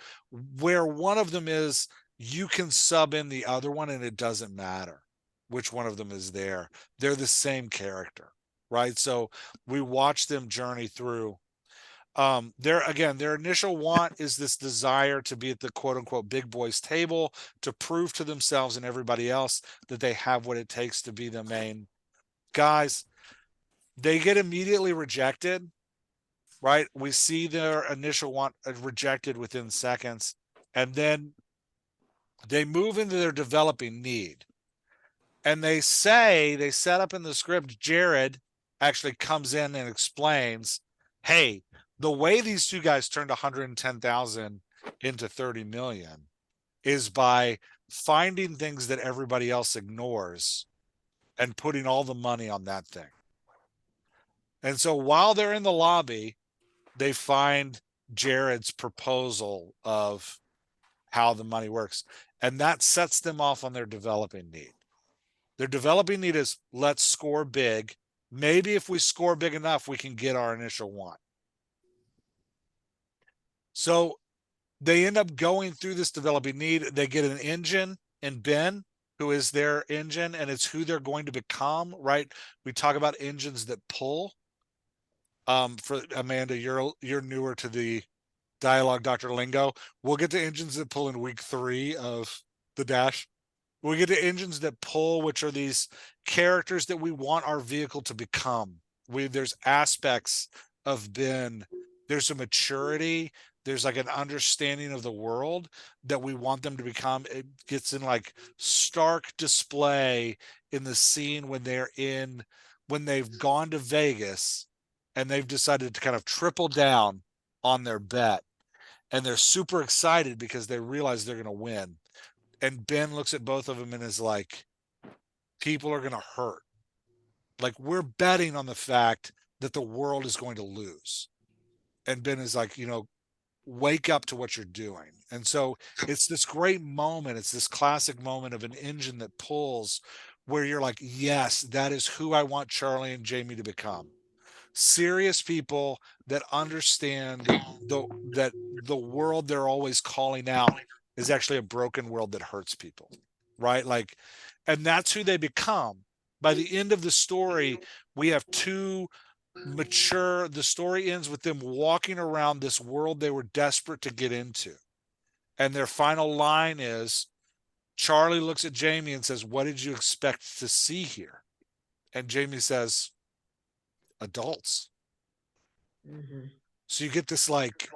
where one of them is, you can sub in the other one and it doesn't matter which one of them is there. They're the same character, right? So we watch them journey through. Their initial want is this desire to be at the quote unquote big boys table, to prove to themselves and everybody else that they have what it takes to be the main guys. They get immediately rejected, right? We see their initial want rejected within seconds, and then they move into their developing need. And they set up in the script, Jared actually comes in and explains, hey, the way these two guys turned 110,000 into 30 million is by finding things that everybody else ignores and putting all the money on that thing. And so while they're in the lobby, they find Jared's proposal of how the money works. And that sets them off on their developing need. Their developing need is let's score big. Maybe if we score big enough, we can get our initial want. So they end up going through this developing need. They get an engine in Ben, who is their engine, and it's who they're going to become, right? We talk about engines that pull. For Amanda, you're newer to the dialogue Dr. Lingo. We'll get to engines that pull in week 3 of the dash. We get to engines that pull, which are these characters that we want our vehicle to become. There's aspects of Ben. There's a maturity. There's like an understanding of the world that we want them to become. It gets in like stark display in the scene when they've gone to Vegas and they've decided to kind of triple down on their bet. And they're super excited because they realize they're going to win. And Ben looks at both of them and is like, people are going to hurt. Like, we're betting on the fact that the world is going to lose. And Ben is like, wake up to what you're doing. And so it's this great moment. It's this classic moment of an engine that pulls where you're like, yes, that is who I want Charlie and Jamie to become. Serious people that understand that the world they're always calling out is actually a broken world that hurts people, right? Like, and that's who they become. By the end of the story, we have two mature, the story ends with them walking around this world they were desperate to get into. And their final line is, Charlie looks at Jamie and says, what did you expect to see here? And Jamie says, adults. Mhm. So you get this like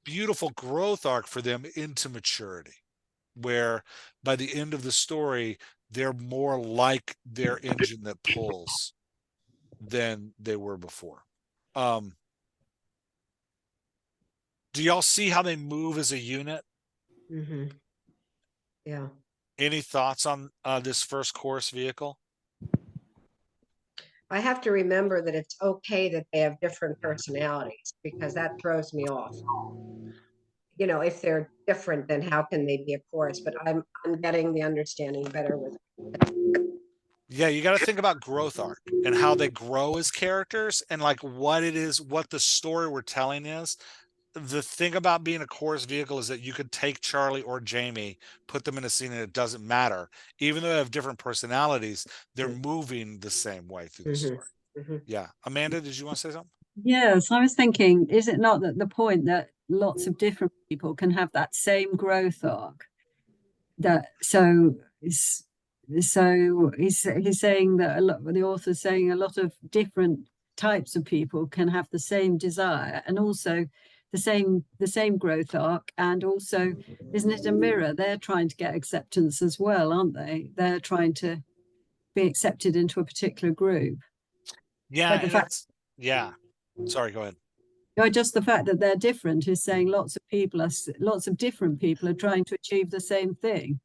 beautiful growth arc for them into maturity, where by the end of the story, they're more like their engine that pulls than they were before. Do y'all see how they move as a unit? Mhm. Yeah. Any thoughts on this first course vehicle? I have to remember that it's okay that they have different personalities because that throws me off. If they're different, then how can they be a chorus? But I'm getting the understanding better with. Yeah, you got to think about growth arc and how they grow as characters and like what it is, what the story we're telling is. The thing about being a chorus vehicle is that you could take Charlie or Jamie, put them in a scene, and it doesn't matter. Even though they have different personalities, they're moving the same way through the Mhm. story. Mhm. Yeah. Amanda, did you want to say something? Yes, I was thinking, is it not that the point that lots of different people can have that same growth arc? That so he's saying that a lot, the author's saying a lot of different types of people can have the same desire and also the same growth arc, and also isn't it a mirror? They're trying to get acceptance as well, aren't they? They're trying to be accepted into a particular group. Yeah, But the and fact, yeah. Sorry, go ahead. just the fact that they're different is saying lots of different people are trying to achieve the same thing.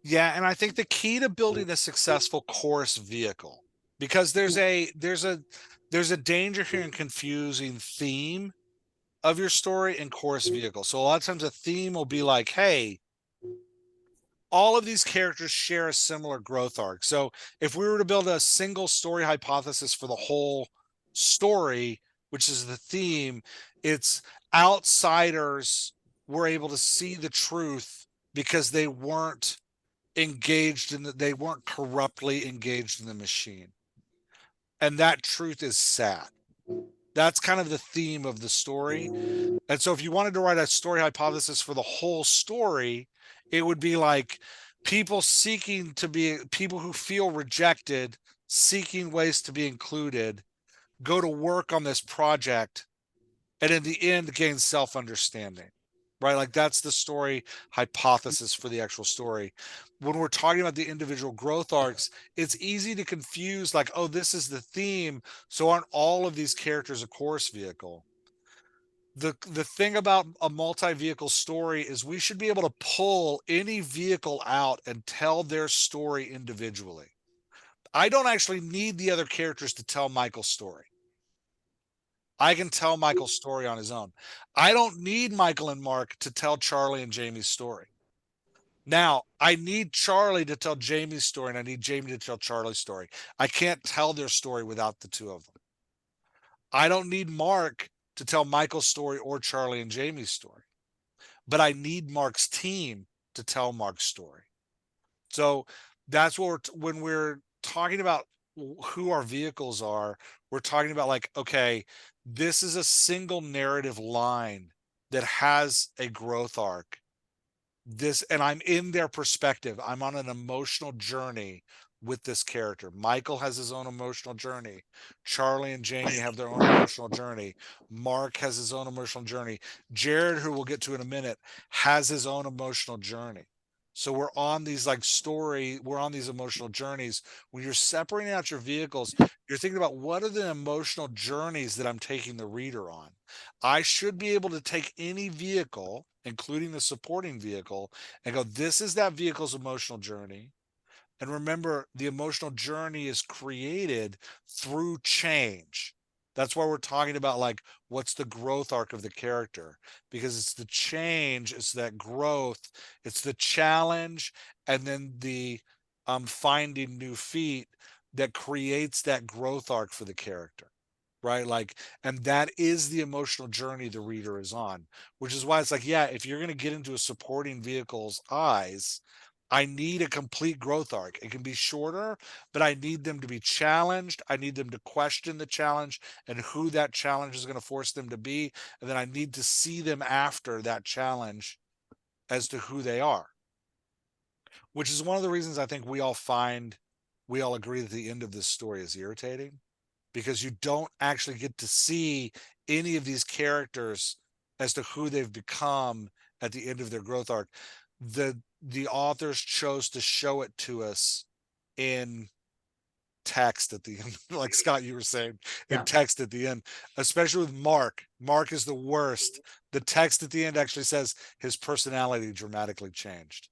Yeah, and I think the key to building a successful chorus vehicle, because there's a danger here in confusing theme of your story and chorus vehicle. So a lot of times a theme will be like, hey, all of these characters share a similar growth arc. So if we were to build a single story hypothesis for the whole story, which is the theme, it's outsiders were able to see the truth because they weren't they weren't corruptly engaged in the machine. And that truth is sad. That's kind of the theme of the story. And so if you wanted to write a story hypothesis for the whole story, it would be like people who feel rejected, seeking ways to be included, go to work on this project, and in the end gain self-understanding. Right? Like that's the story hypothesis for the actual story. When we're talking about the individual growth arcs, it's easy to confuse like, oh, this is the theme. So aren't all of these characters a course vehicle? The thing about a multi-vehicle story is we should be able to pull any vehicle out and tell their story individually. I don't actually need the other characters to tell Michael's story. I can tell Michael's story on his own. I don't need Michael and Mark to tell Charlie and Jamie's story. Now, I need Charlie to tell Jamie's story and I need Jamie to tell Charlie's story. I can't tell their story without the two of them. I don't need Mark to tell Michael's story or Charlie and Jamie's story, but I need Mark's team to tell Mark's story. So that's what when we're talking about who our vehicles are, we're talking about like, okay, this is a single narrative line that has a growth arc. This, and I'm in their perspective. I'm on an emotional journey with this character. Michael has his own emotional journey. Charlie and Jamie have their own emotional journey. Mark has his own emotional journey. Jared, who we'll get to in a minute, has his own emotional journey. So we're on these like we're on these emotional journeys. When you're separating out your vehicles, you're thinking about what are the emotional journeys that I'm taking the reader on. I should be able to take any vehicle, including the supporting vehicle, and go, this is that vehicle's emotional journey. And remember, the emotional journey is created through change. That's why we're talking about like what's the growth arc of the character, because it's the change, it's that growth, it's the challenge, and then the finding new feet that creates that growth arc for the character, right? Like, and that is the emotional journey the reader is on, which is why it's like, yeah, if you're going to get into a supporting vehicle's eyes, I need a complete growth arc. It can be shorter, but I need them to be challenged. I need them to question the challenge and who that challenge is going to force them to be. And then I need to see them after that challenge as to who they are, which is one of the reasons I think we all agree that the end of this story is irritating, because you don't actually get to see any of these characters as to who they've become at the end of their growth arc. The authors chose to show it to us in text at the end, like Scott, you were saying, in text at the end, especially with Mark. Mark is the worst. The text at the end actually says his personality dramatically changed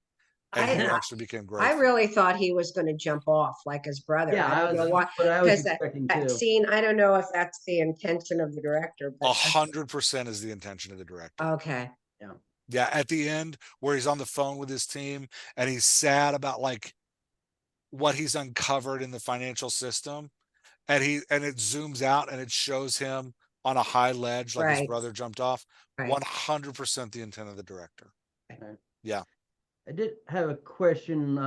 and he I actually became I grateful. really thought he was going to jump off like his brother. Yeah, I don't know why, what I was because expecting that too. scene, I don't know if that's the intention of the director, but 100% is the intention of the director. okay. Yeah. Yeah, at the end where he's on the phone with his team and he's sad about like what he's uncovered in the financial system, and it zooms out and it shows him on a high ledge like his Right, brother jumped off. right. 100% the intent of the director. Right. Yeah. I did have a question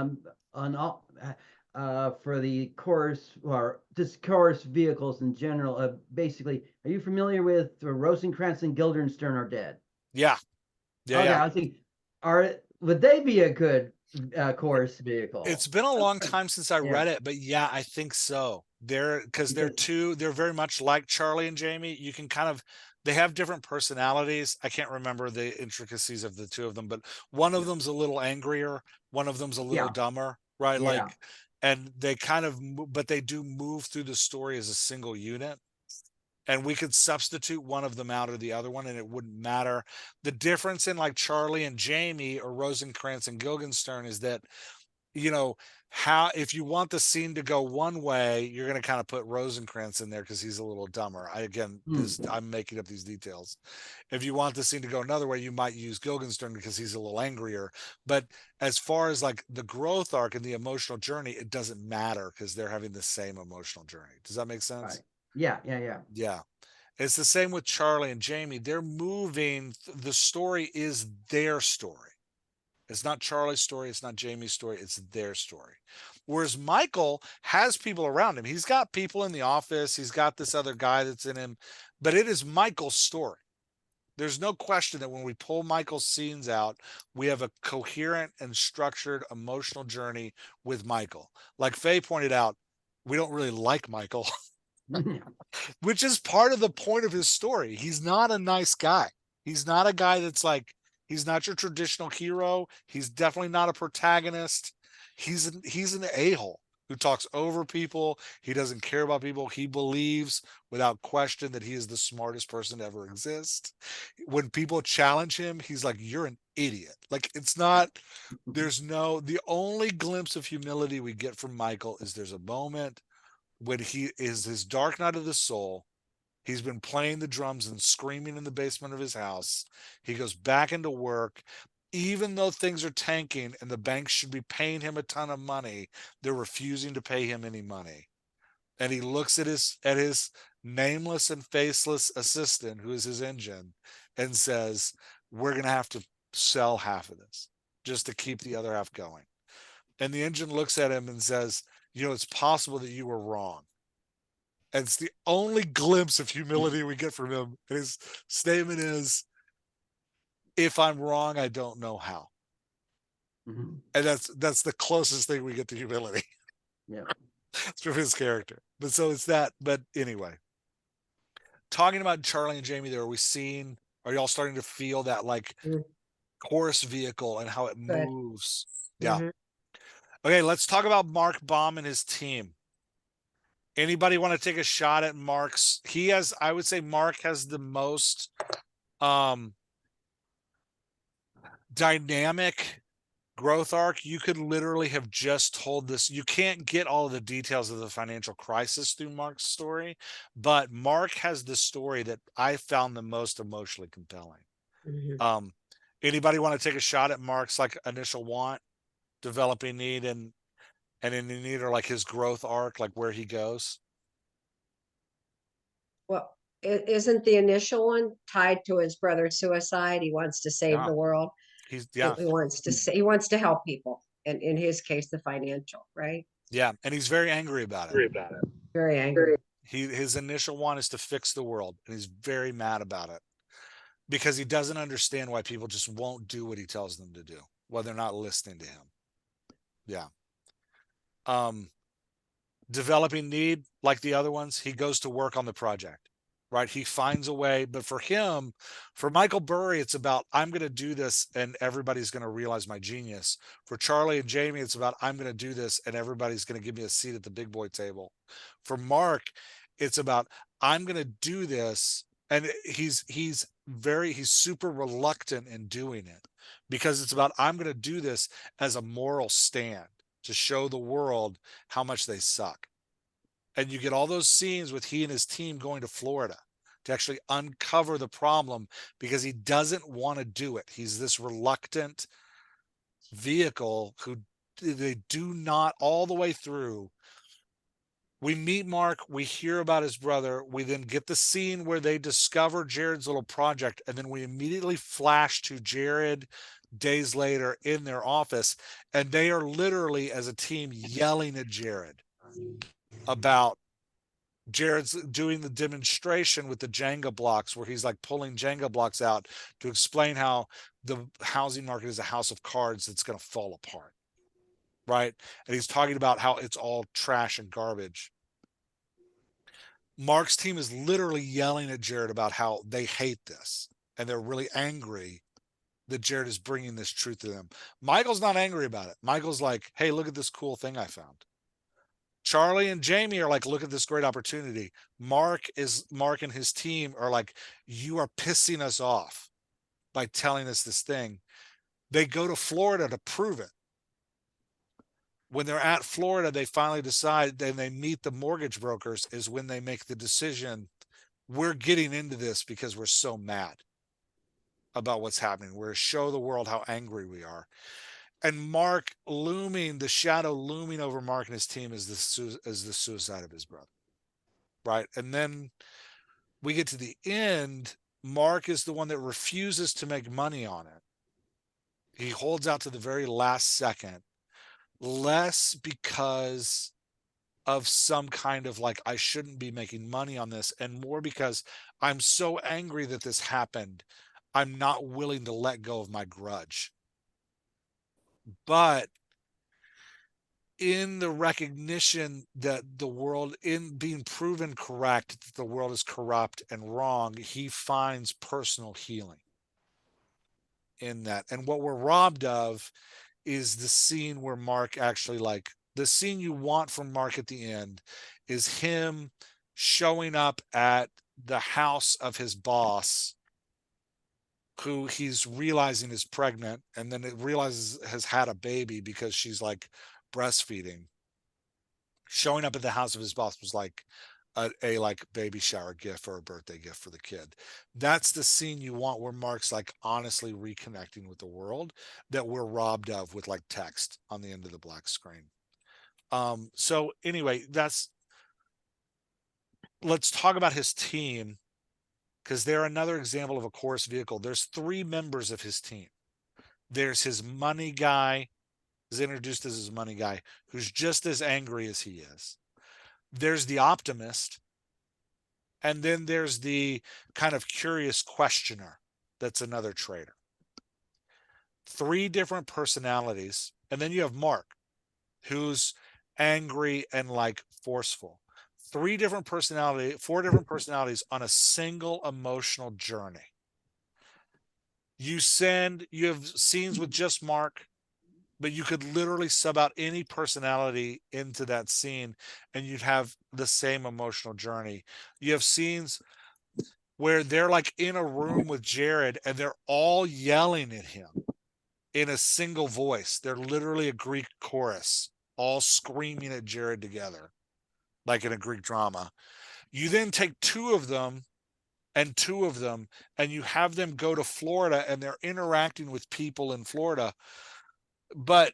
on all for the chorus or just chorus vehicles in general. Basically, are you familiar with Rosencrantz and Guildenstern are dead? Yeah. Yeah. Okay, Yeah. I was thinking, would they be a good chorus vehicle? It's been a long time since I Yeah. read it, but yeah, I think so. Because they're very much like Charlie and Jamie. You can kind of, they have different personalities. I can't remember the intricacies of the two of them, but one of them's a little angrier, one of them's a little dumber, right? Yeah. Like, and they kind of, but they do move through the story as a single unit. And we could substitute one of them out of the other one and it wouldn't matter. The difference in like Charlie and Jamie or Rosencrantz and Guildenstern is that, you know, how, if you want the scene to go one way, you're going to kind of put Rosencrantz in there because he's a little dumber. I'm making up these details. If you want the scene to go another way, you might use Guildenstern because he's a little angrier. But as far as like the growth arc and the emotional journey, it doesn't matter because they're having the same emotional journey. Does that make sense? Right. Yeah. Yeah. It's the same with Charlie and Jamie. They're moving. The story is their story. It's not Charlie's story. It's not Jamie's story. It's their story. Whereas Michael has people around him. He's got people in the office. He's got this other guy that's in him, but it is Michael's story. There's no question that when we pull Michael's scenes out, we have a coherent and structured emotional journey with Michael. Like Faye pointed out, we don't really like Michael. Which is part of the point of his story. He's not a nice guy. He's not a guy that's like, he's not your traditional hero. He's definitely not a protagonist. He's an a-hole who talks over people. He doesn't care about people. He believes without question that he is the smartest person to ever exist. When people challenge him, he's like, you're an idiot. Like, it's not, the only glimpse of humility we get from Michael is there's a moment when he is his dark night of the soul. He's been playing the drums and screaming in the basement of his house. He goes back into work. Even though things are tanking and the banks should be paying him a ton of money, they're refusing to pay him any money. And he looks at his nameless and faceless assistant, who is his engine, and says, we're going to have to sell half of this just to keep the other half going. And the engine looks at him and says, you know, it's possible that you were wrong. And it's the only glimpse of humility we get from him. And his statement is, if I'm wrong, I don't know how. Mhm. And that's the closest thing we get to humility. Yeah. It's from his character. But so it's that. But anyway, talking about Charlie and Jamie there, are y'all starting to feel that like Mhm. chorus vehicle and how it Good. moves? Yeah. Mhm. Okay, let's talk about Mark Baum and his team. Anybody want to take a shot at Mark's? I would say Mark has the most dynamic growth arc. You could literally have just told this. You can't get all of the details of the financial crisis through Mark's story, but Mark has the story that I found the most emotionally compelling. Mhm. Anybody want to take a shot at Mark's like initial want, developing need, and in the need, or like his growth arc, like where he goes? Well, isn't the initial one tied to his brother's suicide? He wants to save Yeah. the world. He Yeah. wants to he wants to help people, and in his case, the financial, right? Yeah. And he's very angry about it. Very angry. His initial one is to fix the world, and he's very mad about it because he doesn't understand why people just won't do what he tells them to do, why they're not listening to him. Yeah. Developing need, like the other ones, he goes to work on the project, right? He finds a way. But for him, for Michael Burry, it's about, I'm going to do this and everybody's going to realize my genius. For Charlie and Jamie, it's about, I'm going to do this and everybody's going to give me a seat at the big boy table. For Mark, it's about, I'm going to do this. And he's super reluctant in doing it because it's about, I'm going to do this as a moral stand to show the world how much they suck. And you get all those scenes with he and his team going to Florida to actually uncover the problem because he doesn't want to do it. He's this reluctant vehicle who they do not all the way through. We meet Mark, we hear about his brother, we then get the scene where they discover Jared's little project, and then we immediately flash to Jared days later in their office, and they are literally as a team yelling at Jared about Jared's doing the demonstration with the Jenga blocks where he's like pulling Jenga blocks out to explain how the housing market is a house of cards that's going to fall apart. Right. And he's talking about how it's all trash and garbage. Mark's team is literally yelling at Jared about how they hate this and they're really angry that Jared is bringing this truth to them. Michael's not angry about it. Michael's like, hey, look at this cool thing I found. Charlie and Jamie are like, look at this great opportunity. Mark and his team are like, you are pissing us off by telling us this thing. They go to Florida to prove it. When they're at Florida, they finally decide, and they meet the mortgage brokers, is when they make the decision. We're getting into this because we're so mad about what's happening. We're to show the world how angry we are. And Mark the shadow looming over Mark and his team is the suicide of his brother. Right. And then we get to the end. Mark is the one that refuses to make money on it. He holds out to the very last second, less because of some kind of like, I shouldn't be making money on this, and more because I'm so angry that this happened. I'm not willing to let go of my grudge. But in the recognition that the world, in being proven correct, that the world is corrupt and wrong, he finds personal healing in that. And what we're robbed of is the scene where Mark actually, like, the scene you want from Mark at the end is him showing up at the house of his boss, who he's realizing is pregnant, and then it realizes has had a baby because she's like breastfeeding. Showing up at the house of his boss was like a like baby shower gift or a birthday gift for the kid. That's the scene you want, where Mark's like honestly reconnecting with the world that we're robbed of with like text on the end of the black screen. So anyway, let's talk about his team, because they're another example of a chorus vehicle. There's three members of his team. There's his money guy, is introduced as his money guy, who's just as angry as he is. There's the optimist, and then there's the kind of curious questioner that's another trader. 3 different personalities. And then you have Mark, who's angry and like forceful. 4 different personalities on a single emotional journey. You have scenes with just Mark, but you could literally sub out any personality into that scene and you'd have the same emotional journey. You have scenes where they're like in a room with Jared and they're all yelling at him in a single voice. They're literally a Greek chorus, all screaming at Jared together, like in a Greek drama. You then take 2 of them and 2 of them, and you have them go to Florida and they're interacting with people in Florida. But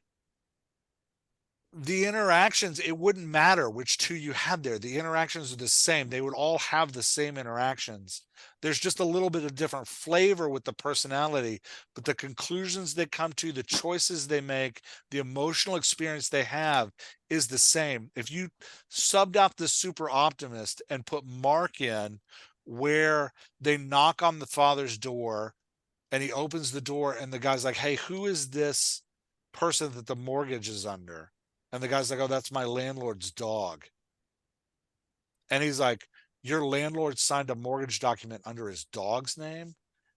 the interactions, it wouldn't matter which 2 you had there. The interactions are the same. They would all have the same interactions. There's just a little bit of different flavor with the personality, but the conclusions they come to, the choices they make, the emotional experience they have is the same. If you subbed out the super optimist and put Mark in, where they knock on the father's door and he opens the door and the guy's like, hey, who is this person that the mortgage is under? And the guy's like, oh, that's my landlord's dog. And he's like, your landlord signed a mortgage document under his dog's name?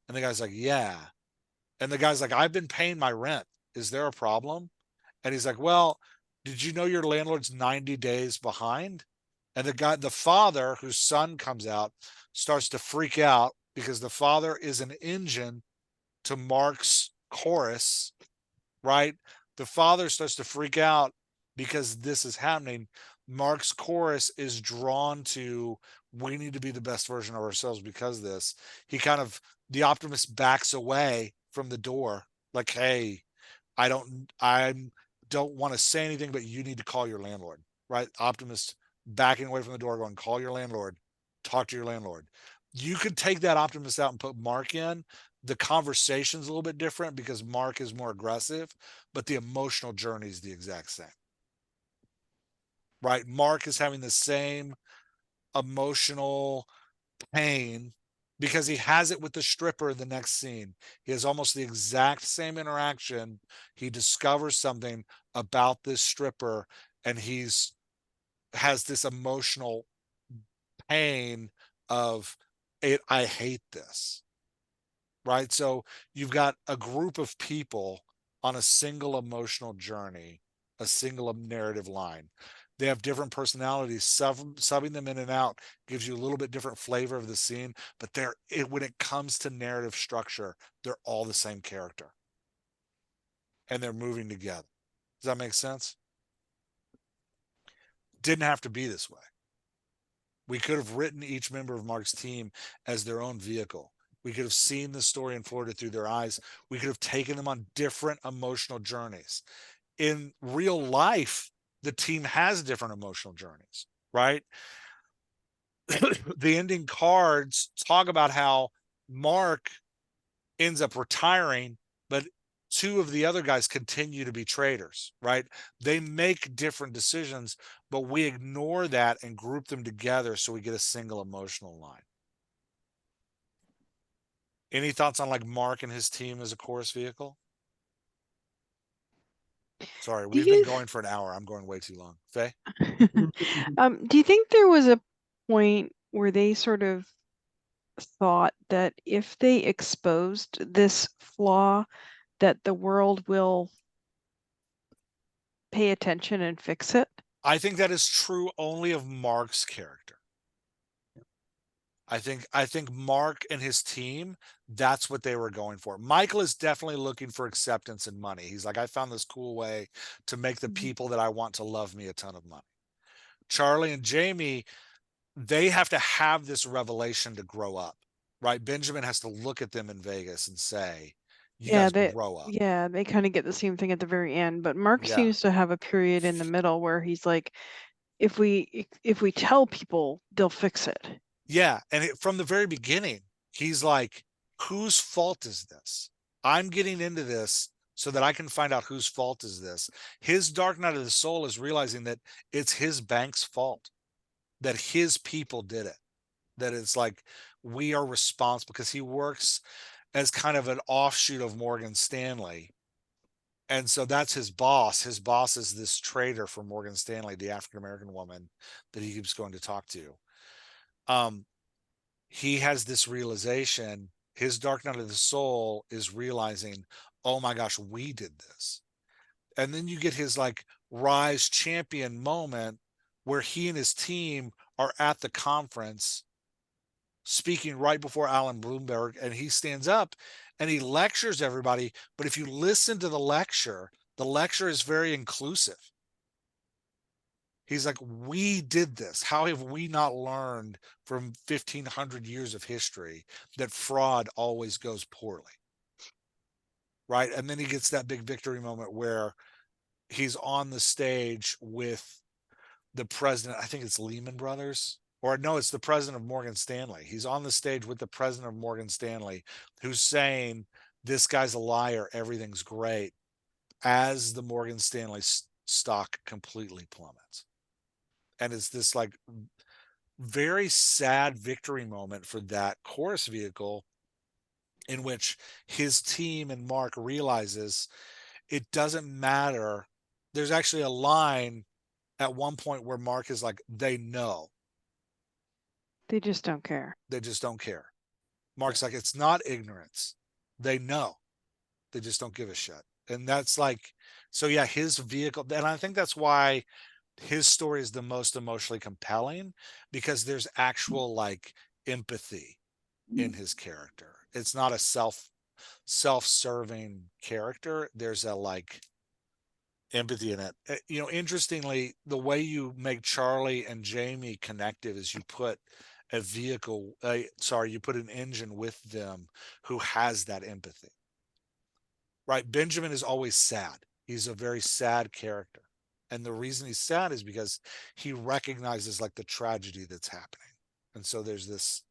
And the guy's like, yeah. And the guy's like, I've been paying my rent. Is there a problem? And he's like, well, did you know your landlord's 90 days behind? And the father, whose son comes out, starts to freak out because the father is an engine to Mark's chorus, right? The father starts to freak out because this is happening. Mark's chorus is drawn to, we need to be the best version of ourselves because of this. The optimist backs away from the door, like, hey, I don't want to say anything, but you need to call your landlord, right? Optimist backing away from the door, going, call your landlord, talk to your landlord. You could take that optimist out and put Mark in. The conversation's a little bit different because Mark is more aggressive, but the emotional journey is the exact same. Right? Mark is having the same emotional pain because he has it with the stripper in the next scene. He has almost the exact same interaction. He discovers something about this stripper and has this emotional pain of it. I hate this. Right? So you've got a group of people on a single emotional journey, a single narrative line. They have different personalities. Subbing them in and out gives you a little bit different flavor of the scene, but when it comes to narrative structure, they're all the same character. And they're moving together. Does that make sense? Didn't have to be this way. We could have written each member of Mark's team as their own vehicle. We could have seen the story in Florida through their eyes. We could have taken them on different emotional journeys. In real life, the team has different emotional journeys, right? The ending cards talk about how Mark ends up retiring, but 2 of the other guys continue to be traders, right? They make different decisions, but we ignore that and group them together so we get a single emotional line. Any thoughts on like Mark and his team as a chorus vehicle? Sorry, we've been going for an hour. I'm going way too long. Faye? Do you think there was a point where they sort of thought that if they exposed this flaw, that the world will pay attention and fix it? I think that is true only of Mark's character. I think Mark and his team, that's what they were going for. Michael is definitely looking for acceptance and money. He's like, I found this cool way to make the people that I want to love me a ton of money. Charlie and Jamie, they have to have this revelation to grow up, right? Benjamin has to look at them in Vegas and say, you guys grow up. Yeah, they kind of get the same thing at the very end, but Mark Yeah. seems to have a period in the middle where he's like, if we tell people, they'll fix it. Yeah, and from the very beginning, he's like, whose fault is this? I'm getting into this so that I can find out whose fault is this. His dark night of the soul is realizing that it's his bank's fault, that his people did it, that it's like we are responsible, because he works as kind of an offshoot of Morgan Stanley. And so that's his boss. His boss is this trader for Morgan Stanley, the African-American woman that he keeps going to talk to. He has this realization. His dark night of the soul is realizing, oh my gosh, we did this. And then you get his like rise champion moment where he and his team are at the conference speaking right before Alan Bloomberg, and he stands up and he lectures everybody. But if you listen to the lecture is very inclusive. He's like, we did this. How have we not learned from 1,500 years of history that fraud always goes poorly? Right. And then he gets that big victory moment where he's on the stage with the president. I think it's Lehman Brothers, or no, it's the president of Morgan Stanley. He's on the stage with the president of Morgan Stanley, who's saying, this guy's a liar, everything's great, as the Morgan Stanley stock completely plummets. And it's this like very sad victory moment for that chorus vehicle, in which his team and Mark realizes it doesn't matter. There's actually a line at one point where Mark is like, they know. They just don't care. They just don't care. Mark's like, it's not ignorance. They know. They just don't give a shit. And that's like, so yeah, his vehicle. And I think that's why his story is the most emotionally compelling, because there's actual like empathy in his character. It's not a self-serving character. There's a like empathy in it. You know, interestingly, the way you make Charlie and Jamie connective is you put a vehicle, you put an engine with them who has that empathy. Right? Benjamin is always sad. He's a very sad character. And the reason he's sad is because he recognizes like the tragedy that's happening. And so there's this,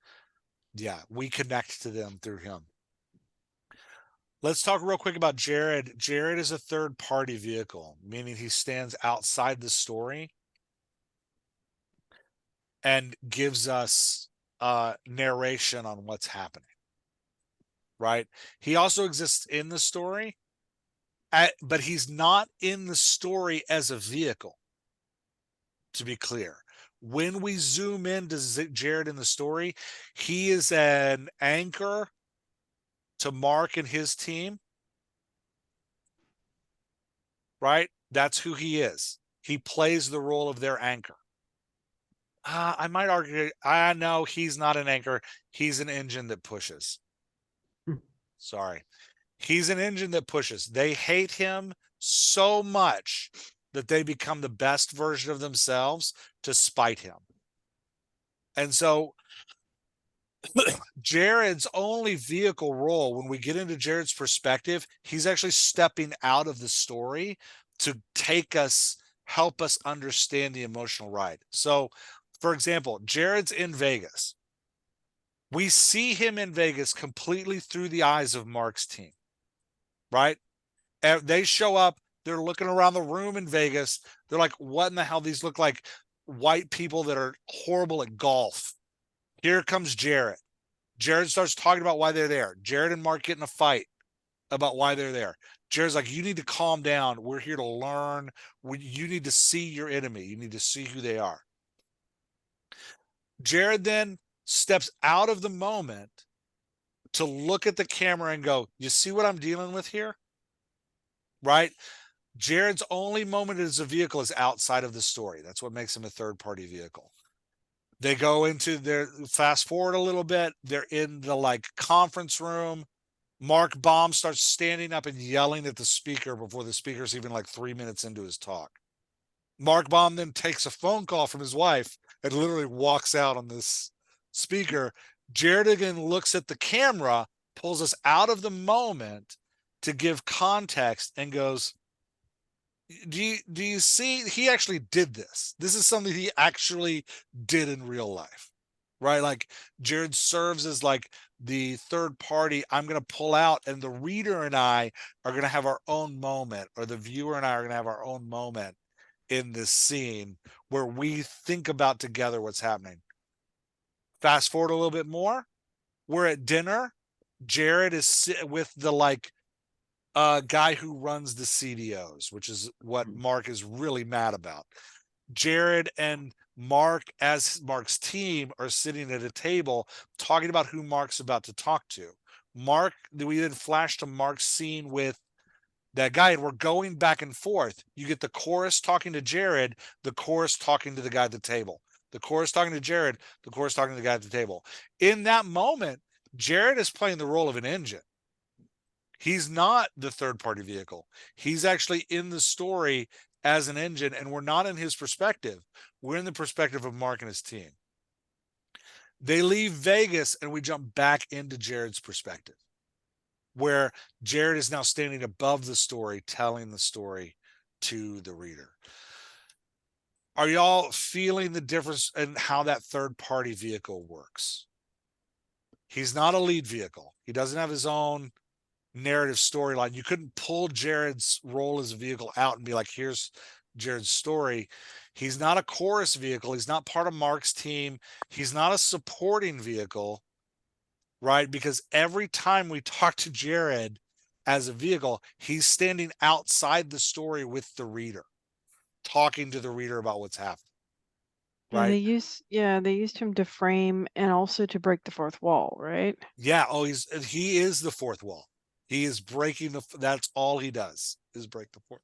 yeah, we connect to them through him. Let's talk real quick about Jared. Jared is a third party vehicle, meaning he stands outside the story and gives us narration on what's happening. Right? He also exists in the story, but he's not in the story as a vehicle, to be clear. When we zoom into Jared in the story, he is an anchor to Mark and his team, right? That's who he is. He plays the role of their anchor. I might argue, I know he's not an anchor. He's an engine that pushes. Sorry. He's an engine that pushes. They hate him so much that they become the best version of themselves to spite him. And so Jared's only vehicle role, when we get into Jared's perspective, he's actually stepping out of the story to help us understand the emotional ride. So, for example, Jared's in Vegas. We see him in Vegas completely through the eyes of Mark's team. Right? And they show up, they're looking around the room in Vegas. They're like, what in the hell? These look like white people that are horrible at golf. Here comes Jared. Jared starts talking about why they're there. Jared and Mark get in a fight about why they're there. Jared's like, you need to calm down. We're here to learn. You need to see your enemy. You need to see who they are. Jared then steps out of the moment to look at the camera and go, you see what I'm dealing with here? Right? Jared's only moment as a vehicle is outside of the story. That's what makes him a third party vehicle. They go into their fast forward a little bit. They're in the like conference room. Mark Baum starts standing up and yelling at the speaker before the speaker's even like 3 minutes into his talk. Mark Baum then takes a phone call from his wife and literally walks out on this speaker. Jared again looks at the camera, pulls us out of the moment to give context and goes, do you see, he actually did this. This is something he actually did in real life, right? Like Jared serves as like the third party. I'm going to pull out, and the reader and I are going to have our own moment, or the viewer and I are going to have our own moment in this scene where we think about together what's happening. Fast forward a little bit more. We're at dinner. Jared is with the like guy who runs the CDOs, which is what Mark is really mad about. Jared and Mark, as Mark's team, are sitting at a table talking about who Mark's about to talk to. Mark, we then flash to Mark's scene with that guy, and we're going back and forth. You get the chorus talking to Jared, the chorus talking to the guy at the table, the chorus talking to Jared, the chorus talking to the guy at the table. In that moment, Jared is playing the role of an engine. He's not the third party vehicle. He's actually in the story as an engine, and we're not in his perspective. We're in the perspective of Mark and his team. They leave Vegas, and we jump back into Jared's perspective, where Jared is now standing above the story, telling the story to the reader. Are y'all feeling the difference in how that third party vehicle works? He's not a lead vehicle. He doesn't have his own narrative storyline. You couldn't pull Jared's role as a vehicle out and be like, here's Jared's story. He's not a chorus vehicle. He's not part of Mark's team. He's not a supporting vehicle, right? Because every time we talk to Jared as a vehicle, he's standing outside the story with the reader, talking to the reader about what's happening. Yeah, Right? they used him to frame and also to break the fourth wall, right? Yeah. Oh, he is the fourth wall. He is breaking that's all he does is break the fourth.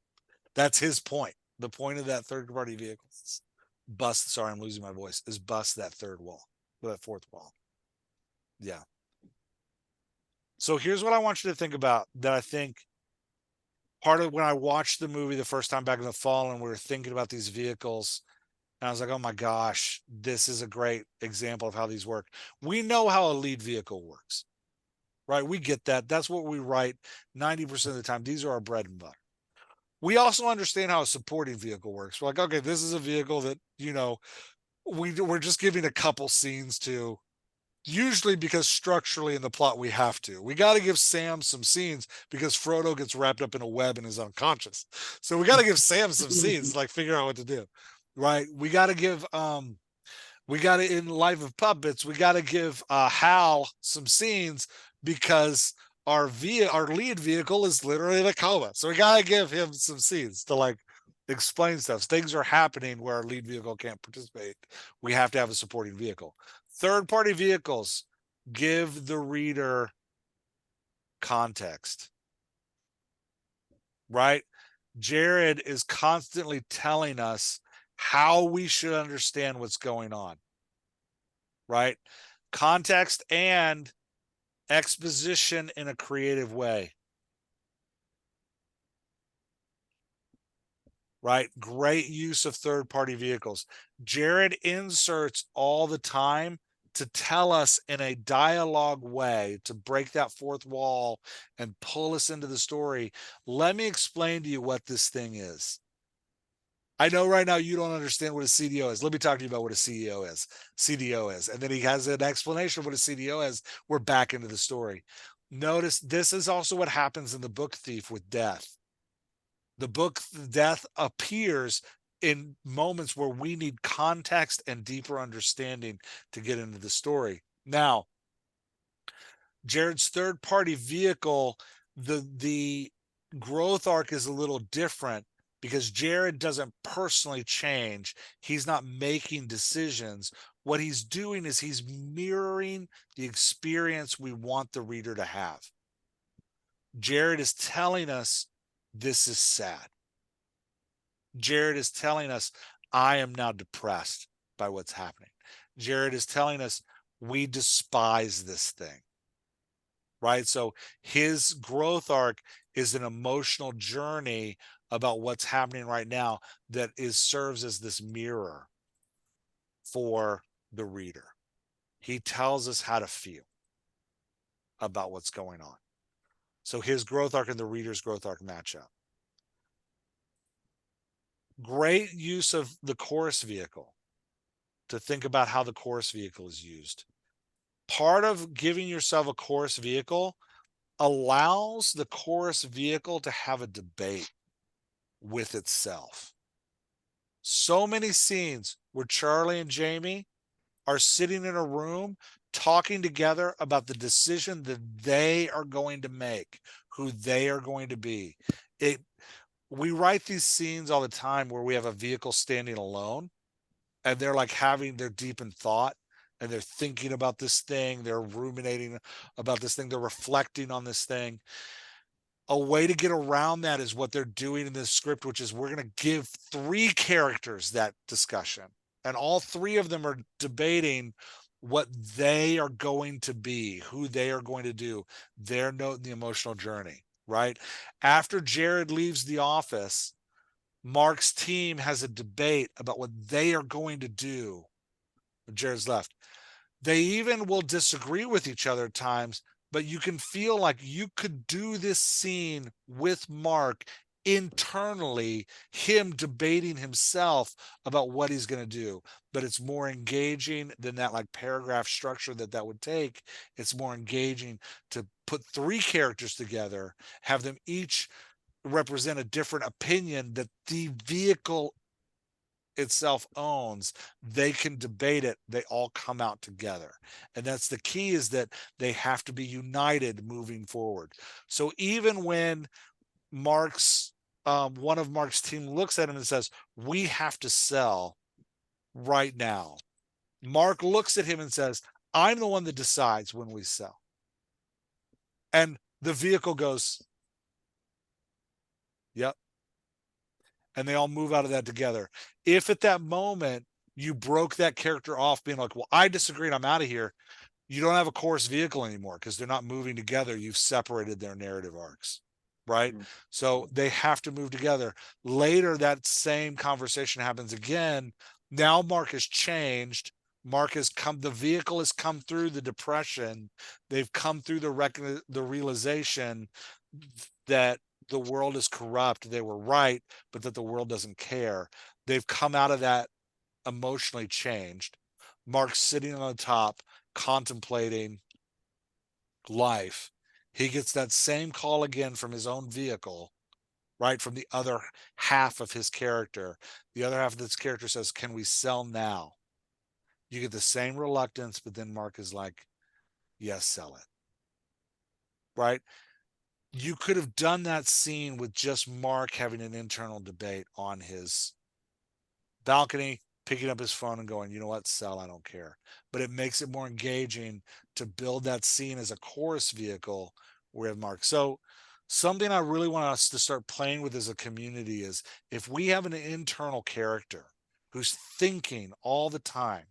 That's his point. The point of that third party vehicle is bust. Sorry, I'm losing my voice. Is bust that third wall, that fourth wall. Yeah. So here's what I want you to think about that I think part of when I watched the movie the first time back in the fall and we were thinking about these vehicles, and I was like, oh my gosh, this is a great example of how these work. We know how a lead vehicle works, right? We get that. That's what we write 90% of the time. These are our bread and butter. We also understand how a supporting vehicle works. We're like, okay, this is a vehicle that, we're just giving a couple scenes to, usually because structurally in the plot we have to. We got to give Sam some scenes because Frodo gets wrapped up in a web and is unconscious. So we got to give Sam some scenes, like figure out what to do, right? We got to give in Life of Puppets, we got to give Hal some scenes because our lead vehicle is literally in a coma. So we got to give him some scenes to like explain stuff. Things are happening where our lead vehicle can't participate. We have to have a supporting vehicle. Third party vehicles give the reader context, right? Jared is constantly telling us how we should understand what's going on, right? Context and exposition in a creative way, right? Great use of third party vehicles. Jared inserts all the time to tell us in a dialogue way, to break that fourth wall and pull us into the story. Let me explain to you what this thing is. I know right now you don't understand what a CDO is. Let me talk to you about what a CDO is. CDO is. And then he has an explanation of what a CDO is. We're back into the story. Notice this is also what happens in the book Thief with death. The book Death appears in moments where we need context and deeper understanding to get into the story. Now, Jared's third party vehicle, the growth arc is a little different because Jared doesn't personally change. He's not making decisions. What he's doing is he's mirroring the experience we want the reader to have. Jared is telling us this is sad. Jared is telling us I am now depressed by what's happening. Jared is telling us we despise this thing. Right? So his growth arc is an emotional journey about what's happening right now that serves as this mirror for the reader. He tells us how to feel about what's going on. So his growth arc and the reader's growth arc match up. Great use of the chorus vehicle. to think about how the chorus vehicle is used. Part of giving yourself a chorus vehicle allows the chorus vehicle to have a debate with itself. So many scenes where Charlie and Jamie are sitting in a room talking together about the decision that they are going to make, who they are going to be. We write these scenes all the time where we have a vehicle standing alone and they're deep in thought and they're thinking about this thing, they're ruminating about this thing, they're reflecting on this thing. A way to get around that is what they're doing in this script, which is we're going to give 3 characters that discussion, and all 3 of them are debating what they are going to be, who they are going to do, their note in the emotional journey, right? After Jared leaves the office, Mark's team has a debate about what they are going to do when Jared's left. They even will disagree with each other at times, but you can feel like you could do this scene with Mark internally, him debating himself about what he's going to do. But it's more engaging than that like paragraph structure that would take. It's more engaging to put 3 characters together, have them each represent a different opinion that the vehicle itself owns. They can debate it, they all come out together, and that's the key, is that they have to be united moving forward. So even when Mark's one of Mark's team looks at him and says, we have to sell right now, Mark looks at him and says, I'm the one that decides when we sell. And the vehicle goes, yep. And they all move out of that together. If at that moment you broke that character off being like, well, I disagree and I'm out of here, you don't have a chorus vehicle anymore because they're not moving together. You've separated their narrative arcs, right? So they have to move together. Later, that same conversation happens again. Now Mark has changed. The vehicle has come through the depression. They've come through the realization that the world is corrupt. They were right, but that the world doesn't care. They've come out of that emotionally changed. Mark's sitting on the top, contemplating life. He gets that same call again from his own vehicle, right? From the other half of his character. The other half of this character says, can we sell now? You get the same reluctance, but then Mark is like, yes, sell it. Right? You could have done that scene with just Mark having an internal debate on his balcony, picking up his phone and going, you know what, sell, I don't care. But it makes it more engaging to build that scene as a chorus vehicle with Mark. So something I really want us to start playing with as a community is, if we have an internal character who's thinking all the time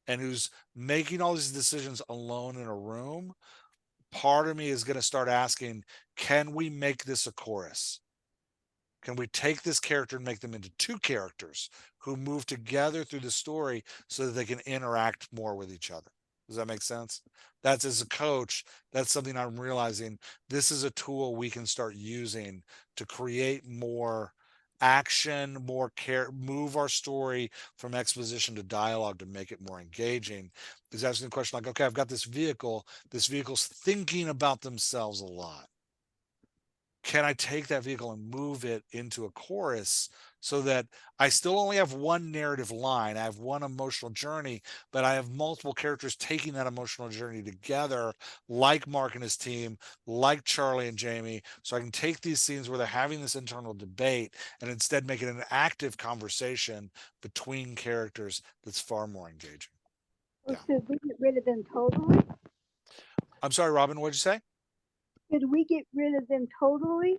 and who's making all these decisions alone in a room, part of me is going to start asking, can we make this a chorus? Can we take this character and make them into 2 characters who move together through the story so that they can interact more with each other? Does that make sense? That's, as a coach, that's something I'm realizing. This is a tool we can start using to create more action, more care, move our story from exposition to dialogue to make it more engaging. Is asking the question like, okay, I've got this vehicle's thinking about themselves a lot. Can I take that vehicle and move it into a chorus so that I still only have one narrative line? I have one emotional journey, but I have multiple characters taking that emotional journey together, like Mark and his team, like Charlie and Jamie. So I can take these scenes where they're having this internal debate and instead make it an active conversation between characters that's far more engaging. Well, Yeah. should we get rid of them totally? I'm sorry, Robin, what'd you say? Should we get rid of them totally?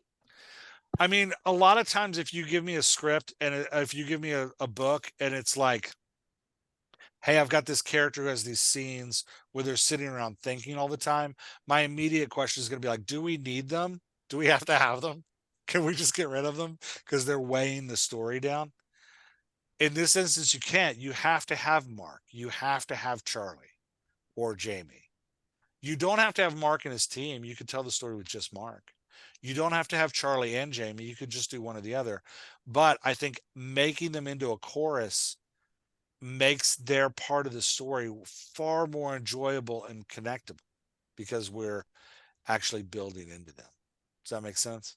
I mean, a lot of times if you give me a script and if you give me a book and it's like, hey, I've got this character who has these scenes where they're sitting around thinking all the time, my immediate question is going to be like, do we need them? Do we have to have them? Can we just get rid of them because they're weighing the story down? In this instance, you can't. You have to have Mark. You have to have Charlie or Jamie. You don't have to have Mark and his team. You could tell the story with just Mark. You don't have to have Charlie and Jamie. You could just do one or the other. But I think making them into a chorus makes their part of the story far more enjoyable and connectable because we're actually building into them. Does that make sense?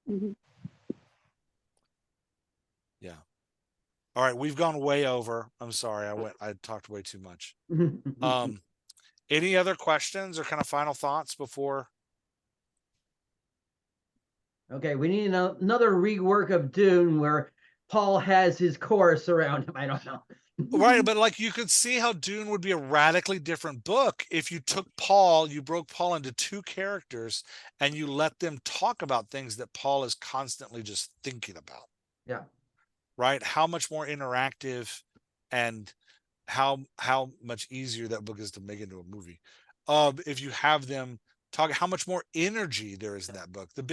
Mhm. Yeah. All right, we've gone way over. I'm sorry. I talked way too much. Any other questions or kind of final thoughts before? Okay, we need another rework of Dune where Paul has his chorus around him. I don't know. Right, but like you could see how Dune would be a radically different book if you took Paul, you broke Paul into two characters and you let them talk about things that Paul is constantly just thinking about. Yeah. Right? How much more interactive and how much easier that book is to make into a movie. If you have them talk, how much more energy there is in that book. The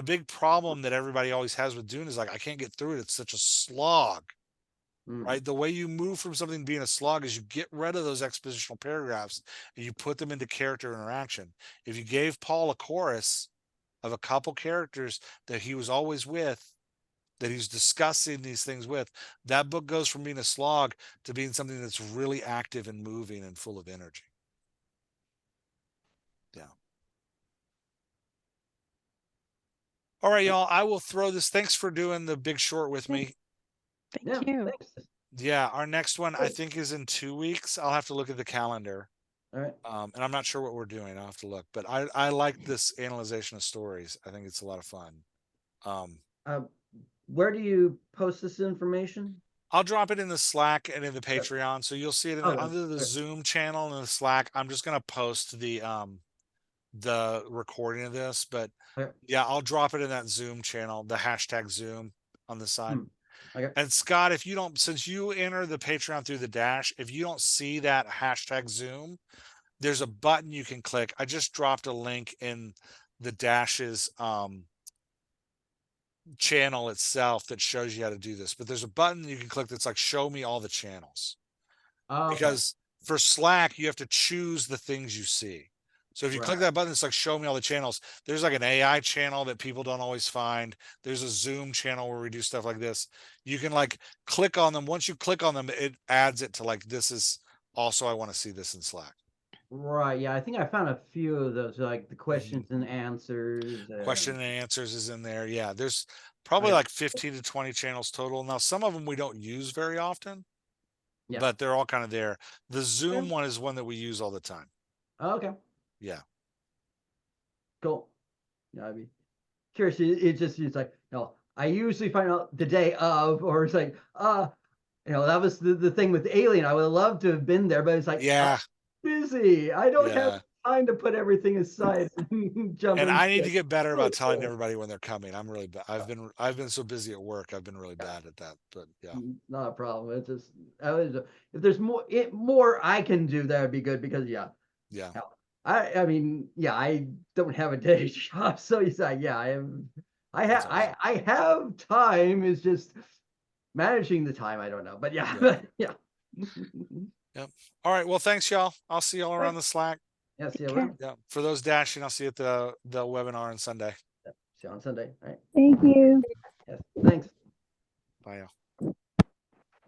big problem that everybody always has with Dune is like, I can't get through it. It's such a slog. Right? The way you move from something being a slog is you get rid of those expositional paragraphs and you put them into character interaction. If you gave Paul a chorus of a couple characters that he was always with, that he's discussing these things with, that book goes from being a slog to being something that's really active and moving and full of energy. Yeah. All right, y'all. I will throw this. Thanks for doing the Big Short with me. Yeah, Thank you. thanks. Yeah, our next one I think is in 2 weeks. I'll have to look at the calendar. All right. And I'm not sure what we're doing. I'll have to look, but I like this analyzation of stories. I think it's a lot of fun. Where do you post this information? I'll drop it in the Slack and in the Patreon, so you'll see it in under the okay. Zoom channel and the Slack. I'm just gonna post the recording of this, but Okay. yeah, I'll drop it in that Zoom channel, the hashtag Zoom on the side. Okay. And Scott, if you don't, since you enter the Patreon through the dash, if you don't see that hashtag Zoom, there's a button you can click. I just dropped a link in the dash's channel itself that shows you how to do this, but there's a button you can click that's like show me all the channels. Okay. Because for Slack you have to choose the things you see. So if you click that button, it's like show me all the channels. There's like an AI channel that people don't always find. There's a Zoom channel where we do stuff like this. You can like click on them. Once you click on them, it adds it to like, this is also, I want to see this in Slack. Right. Yeah, I think I found a few of those, like the questions and answers. Question and answers is in there. Yeah, there's probably like 15 to 20 channels total. Now, some of them we don't use very often, but they're all kind of there. The Zoom one is one that we use all the time. Okay. Yeah. Cool. Yeah, I'd be curious. It's like, I usually find out the day of, or it's like, that was the thing with Alien. I would love to have been there, but it's like, yeah, I'm busy. I don't have time to put everything aside and jump and in. I need to get better about telling everybody when they're coming. I'm really bad. I've been so busy at work. I've been really bad at that, but yeah. Not a problem. It's just, if there's more I can do, that would be good, because Yeah. I mean, I don't have a day job, so he's like, I have time. It's just managing the time. I don't know, but yeah. Yep. All right. Well, thanks, y'all. I'll see y'all around the Slack. Yeah, see you around. Yeah. For those dashing, I'll see you at the webinar on Sunday. See you on Sunday. All right. Thank you. Yes. Thanks. Bye, y'all.